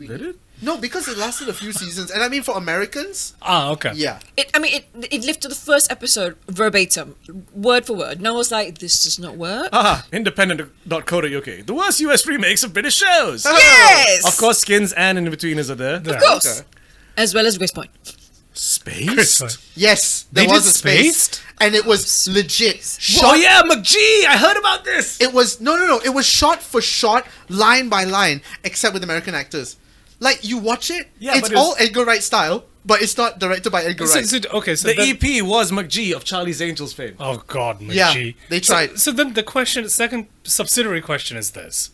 it? No, because it lasted a few seasons, and I mean for Americans, okay. yeah. it lived to the first episode verbatim, word for word. No one was like, this does not work. Haha, independent.co.uk. The worst US remakes of British shows. Yes, Of course, Skins and In-Betweeners are there. of course, Okay. as well as Grace Point. Spaced? Yes, there They was did a space, Spaced? and it was legit. Oh yeah, McGee! I heard about this! It was no. It was shot for shot, line by line, except with American actors. Like you watch it, Yeah, it's but it's- all Edgar Wright style, but it's not directed by Edgar Wright. So The then- EP was McGee of Charlie's Angels fame. Oh God, McGee. Yeah, they tried. So then the second subsidiary question is this: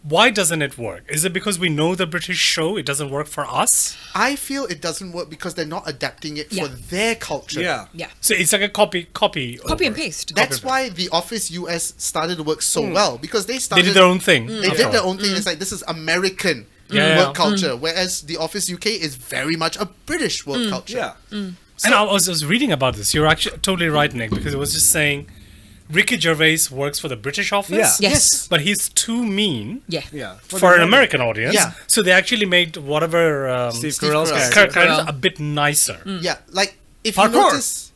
why doesn't it work? Is it because we know the British show? It doesn't work for us. I feel it doesn't work because they're not adapting it Yeah. for their culture. Yeah. Yeah, So it's like a copy copy over. and paste. That's why The Office US started to work so well because they They started. did their own thing. They did their own thing. It's like this is American Yeah, work yeah. culture, whereas The Office UK is very much a British work culture. Yeah. And I was reading about this. You're actually totally right, Nick, because it was just saying Ricky Gervais works for the British office. Yeah. Yes. But he's too mean Yeah. Yeah. for an American audience. Yeah. So they actually made whatever Steve Steve Carell's Carell. character. characters Carell. a bit nicer. Yeah, like if you Parkour. notice,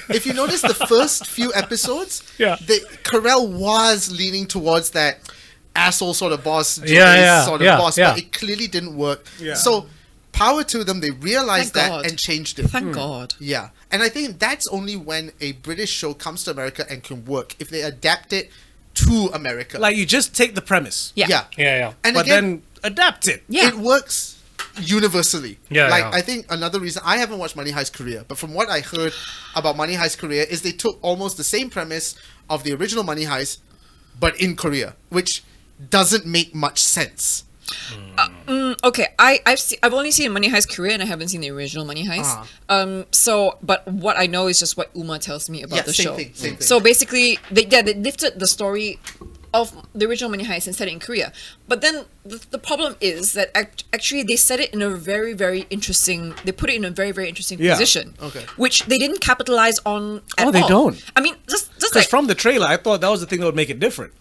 if you notice the first few episodes, Yeah. Carell was leaning towards that asshole sort of boss, Yeah, sort of yeah, boss, yeah. but it clearly didn't work. Yeah. So, power to them, they realized Thank that God. and changed it. Thank God. Yeah, and I think that's only when a British show comes to America and can work if they adapt it to America. Like, you just take the premise, Yeah. yeah, Yeah. and but again, then adapt it. Yeah. it works universally. Yeah, like yeah. I think another reason I haven't watched Money Heist Korea, but from what I heard about Money Heist Korea is they took almost the same premise of the original Money Heist, but in Korea, which doesn't make much sense. Okay, I've only seen Money Heist Korea and I haven't seen the original Money Heist. So but what I know is just what Uma tells me about Yeah, the same show. thing, same thing. So basically, they lifted the story the original Money Heist and set it in Korea. But then the problem is that actually they set it in a very, very interesting. They put it in a very, very interesting Yeah. position. Okay. Which they didn't capitalize on at all. they don't. I mean, just Because like from the trailer, I thought that was the thing that would make it different.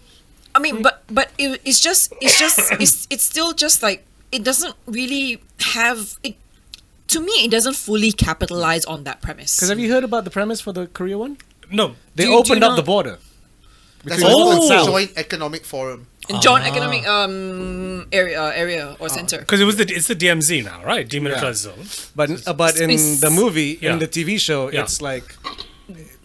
I mean, but it's still just like it doesn't really have it. To me, it doesn't fully capitalize on that premise. Because have you heard about the premise for the Korea one? No. They Do you opened up know- the border. That's Between called North and the South. Joint Economic Forum. In joint economic area or center. Because it's the DMZ now, right? Demilitarized zone. But in It's- the movie, Yeah. in the TV show, Yeah. it's like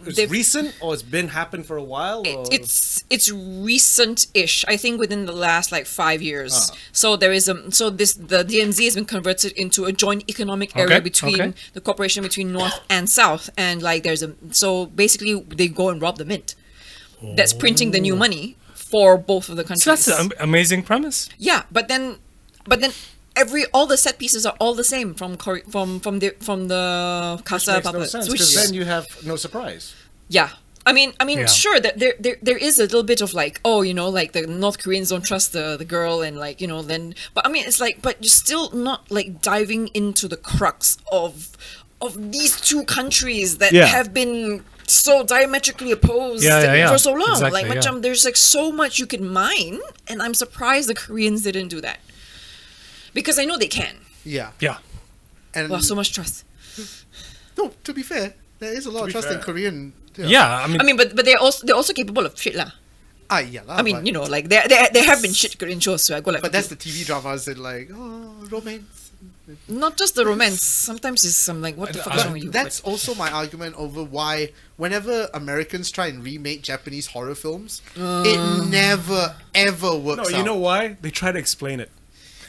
it's They've- recent or it's been happened for a while. Or? It's recent-ish. I think within the last like 5 years. So there is the DMZ has been converted into a joint economic area Okay, between okay. the cooperation between North and South, and like so basically they go and rob the mint. That's printing the new money for both of the countries. So that's an amazing premise. Yeah, but then all the set pieces are all the same from the Casa Makes no puppets. sense which- because then you have no surprise. yeah. I mean, Yeah. sure that there is a little bit of like, oh, like the North Koreans don't trust the girl and like, then, but I mean, it's like, but you're still not like diving into the crux of these two countries that Yeah. have been so diametrically opposed Yeah. for so long. Exactly, like, yeah. there's like so much you can mine, and I'm surprised the Koreans didn't do that because I know they can. Yeah. Yeah. And Wow, so much trust. no, to be fair, there is a lot of trust in Korean. Yeah, I mean, I mean, but they're also capable of shit lah. Yeah. I mean, like there have been shit Korean shows, so I go like. But that's the TV dramas and like, romance. not just the romance. Sometimes it's like, what the fuck is wrong with you? That's also my argument over why whenever Americans try and remake Japanese horror films, it never ever works No, out. you know why? They try to explain it.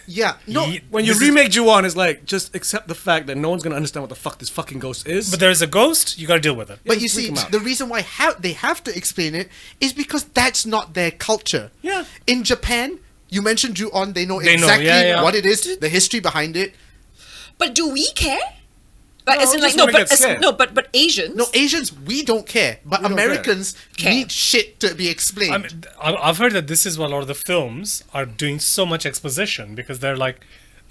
Yeah, no. When you This is- remake Ju-on, it's like, just accept the fact that no one's going to understand what the fuck this fucking ghost is. but there's a ghost, you gotta deal with it. But you freak see, 'em out. the reason why they have to explain it is because that's not their culture. Yeah. In Japan, you mentioned Ju-on, they know They know, exactly yeah. what it is, the history behind it. But do we care? Like, No, as in, like, just no, wanna but get scared. but Asians. No, Asians, we don't care. But We don't Americans care. need shit to be explained. I mean, I've heard that this is why a lot of the films are doing so much exposition because they're like,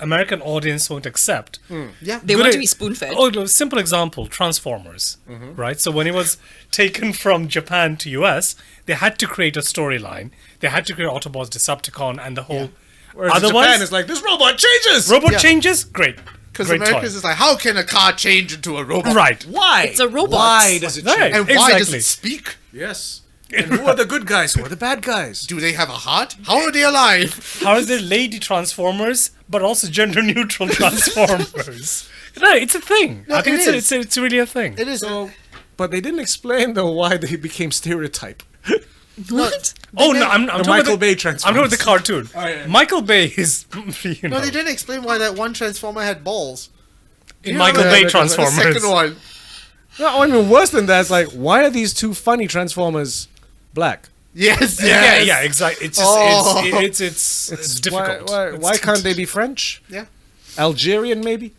American audience won't accept. yeah. they Good want to e- be spoon-fed. Oh, no, simple example: Transformers, right? So when it was taken from Japan to US, they had to create a storyline. They had to create Autobots, Decepticon, and the whole. Whereas in Otherwise, Japan, it's like, this robot changes! robot Yeah. changes. Great, Because great Americans toy. is like, how can a car change into a robot? Right. Why? It's a robot. Why does it change? Right. And why does Exactly. it speak? Yes. And who are the good guys? Who are the bad guys? Do they have a heart? How are they alive? How is there lady Transformers, but also gender neutral Transformers? No, it's a thing. No, I think it is. it's really a thing. It is. So, but they didn't explain though why they became stereotype. What? Oh no, I'm talking Michael about Bay I'm talking about the cartoon. yeah. Michael Bay is, you know, No, they didn't explain why that one Transformer had balls. in Michael Yeah, Bay the Transformers. second one. No, I mean worse than that. It's like, why are these two funny Transformers black? Yes, Yeah, yes. yeah, exactly. It's just Oh. it's difficult. Why It's can't they be French? Yeah. Algerian maybe?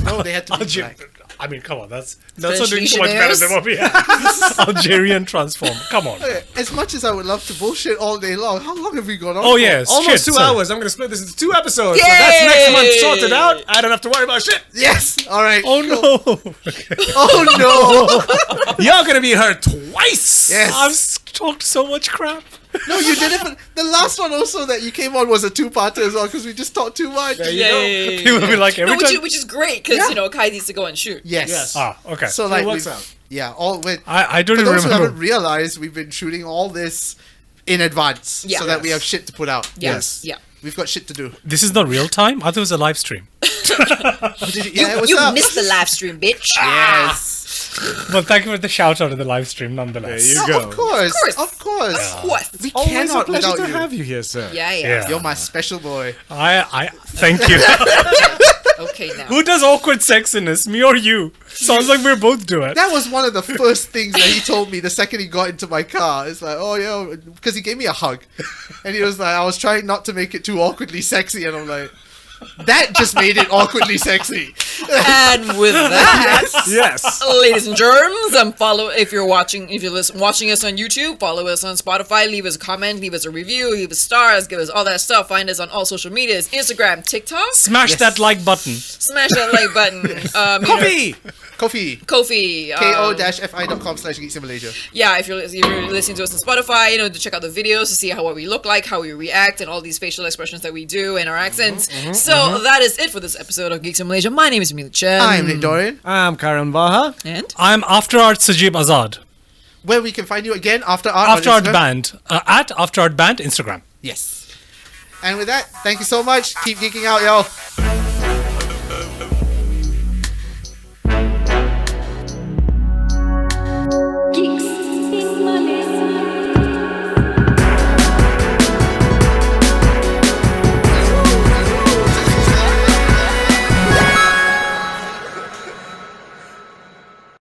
No, they had to be Alger- black. I mean, come on, that's not doing so French much better than what we have. Algerian Transformer. Come on. Okay, as much as I would love to bullshit all day long, how long have we gone on? Oh for? yes, Almost shit, 2 sorry. hours. I'm going to split this into 2 episodes. So that's next month sorted out. I don't have to worry about shit. Yes. All right. Oh cool. no! Oh no. You're going to be hurt twice. Yes. I've talked so much crap. No, you did it. But the last one also that you came on was a two-parter as well because we just talked too much. Yay. People will be like every No, time. which is great because Yeah. Kai needs to go and shoot. Yes. Yes. Ah, okay. So it like works we've- out. Yeah. All with. I don't For even those who remember. haven't realized, we've been shooting all this in advance Yeah. so that we have shit to put out. Yes. Yeah. We've got shit to do. This is not real time. I thought it was a live stream. Yeah, what's You up? missed the live stream, bitch. Yes. Well, thank you for the shout out of the live stream, nonetheless. There you No, go. of course. course. Of course. What? We Always a cannot pleasure without to you. have you here, sir. Yeah, yeah. Yeah. You're my special boy. I thank you. Okay, now. Who does awkward sexiness, me or you? Sounds like we're both doing it. That was one of the first things that he told me the second he got into my car. It's like, oh, yeah, because he gave me a hug. And he was like, I was trying not to make it too awkwardly sexy. And I'm like, that just made it awkwardly sexy. And with that, Yes. ladies and germs, follow if you're watching watching us on YouTube, follow us on Spotify, leave us a comment, leave us a review, leave us stars, give us all that stuff. Find us on all social medias, Instagram, TikTok. Smash that like button. Smash that like button. Coffee. Kofi. Kofi. ko-fi.com/Geeks in Malaysia. Yeah, if you're listening to us on Spotify, to check out the videos to see what we look like, how we react, and all these facial expressions that we do and our accents. So that is it for this episode of Geeks in Malaysia. My name is Amelia Chen. I'm Nick Dorian. I'm Karan Baha. And I'm After Art Sajib Azad. Where we can find you again, After Art. After on Art Instagram. Band. At After Art Band Instagram. Yes. And with that, thank you so much. Keep geeking out, y'all.